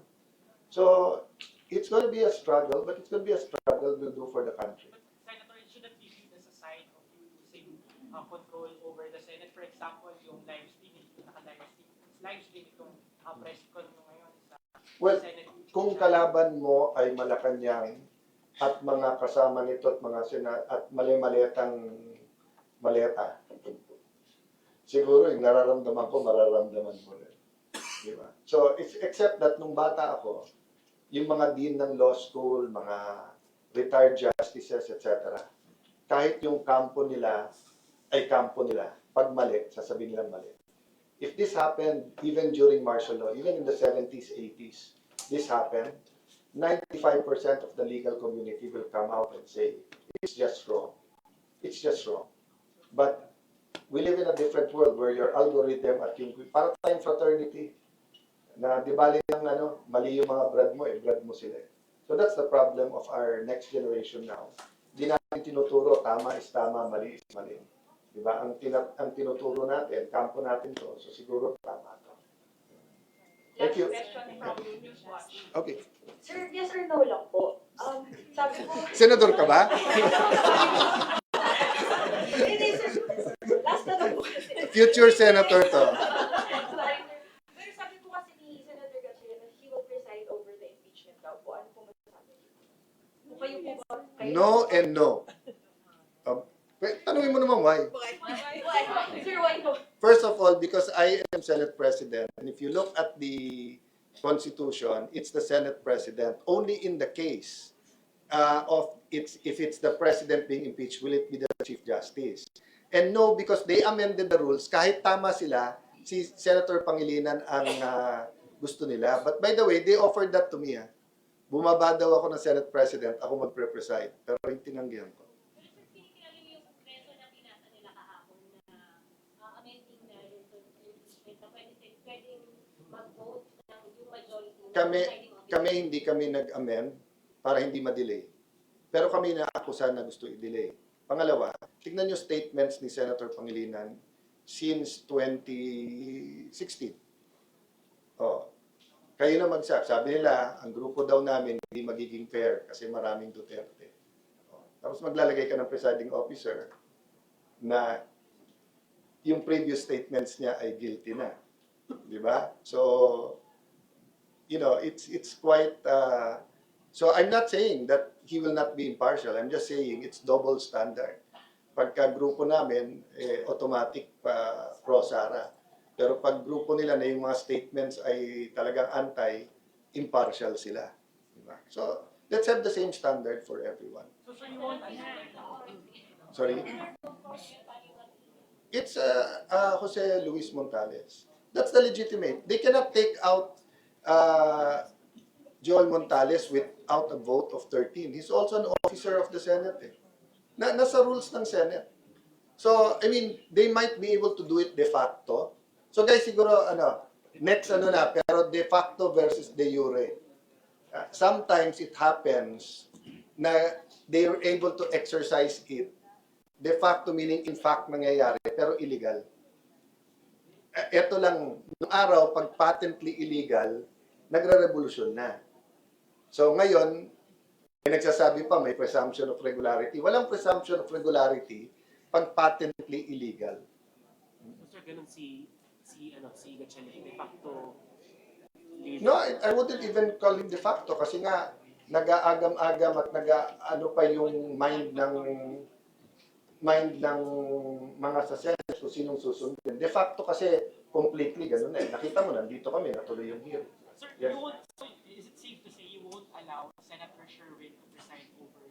So it's going to be a struggle, but it's going to be a struggle we'll do for the country. But Senator, it shouldn't be viewed as a sign of you losing control over the Senate. For example, yung live streaming, live streaming itong press con mo ngayon sa Senate. Kung kalaban mo ay Malacanang at mga kasama nito at mga at mali-maletang maleta, siguro yung nararamdaman ko, mararamdaman mo rin. Diba? So, except that nung bata ako, yung mga dean ng law school, mga retired justices, etc., kahit yung kampo nila, pag mali, sasabihin nilang mali. If this happened even during martial law, even in the 70s, 80s, this happened, 95% of the legal community will come out and say, it's just wrong. It's just wrong. But We live in a different world where your algorithm at yung para tayong fraternity na di bali ng mali yung mga brad mo, brad mo sila. So that's the problem of our next generation now. Di natin tinuturo, tama is tama, mali is mali. Di ba? Ang tinuturo natin, kampo natin to, so siguro tama to. Thank you. Okay. Sir, yes or no lang po. Sabi ko, Senador ka ba? hindi sir, last na lang po kasi. Future senator to. Sorry, sir. Pero sabi po kasi ni Senator Gatchalian na he will preside over the impeachment daw po. Ano po masasabi? Kayo po ba? Kayo No and no. Tanungin mo naman why. Why? Sir, why po? First of all, because I am Senate President, and if you look at the Constitution, it's the Senate President. Only in the case if it's the President being impeached, will it be the Chief Justice? And no, because they amended the rules, kahit tama sila, si Senator Pangilinan ang gusto nila. But by the way, they offered that to me. Bumaba daw ako ng Senate President, ako magpre-preside. Pero yung tinanggihan ko. Kami hindi kami nag-amend para hindi ma-delay. Pero kami naakusan na gusto i-delay. Pangalawa, tignan nyo statements ni Senator Pangilinan since 2016. Kayo na sabi nila, ang grupo daw namin hindi magiging fair kasi maraming Duterte. Tapos maglalagay ka ng presiding officer na yung previous statements niya ay guilty na. Di ba? So, it's quite so I'm not saying that he will not be impartial. I'm just saying it's double standard. Pagka grupo namin automatic pa pro-Sara. Pero pag grupo nila na yung mga statements ay talagang anti-impartial sila. Diba? So let's have the same standard for everyone. So you won't Sorry? It's Jose Luis Montales. That's the legitimate. They cannot take out Joel Montales without a vote of 13. He's also an officer of the Senate. Nasa rules ng Senate. So, I mean, they might be able to do it de facto. So guys, siguro, next pero de facto versus de jure. Sometimes it happens na they are able to exercise it. De facto meaning in fact nangyayari, pero illegal. Ito lang, noong araw, pag patently illegal, nagre-revolusyon na. So ngayon, may nagsasabi pa, may presumption of regularity. Walang presumption of regularity pag patently illegal. Sir, ganun si Gatchalian, de facto. No, I wouldn't even call him de facto kasi nga, nag-aagam-agam at pa yung mind ng mga sa Senate kung sinong susundin. De facto kasi completely ganun eh. Nakita mo, nandito kami, natuloy yung hearing. Sir, Yes. is it safe to say you won't allow Senator Sherwin to preside over?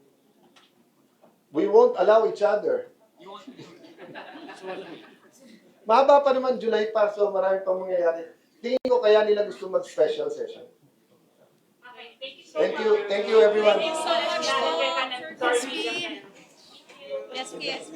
We won't allow each other. You won't. Mahaba pa naman July pa, so marami pang mangyayari. Tingin ko kaya nila gusto mag-special session. Okay, thank you so much. Thank you everyone. Thank you so much po. Sorry. Yes, yes.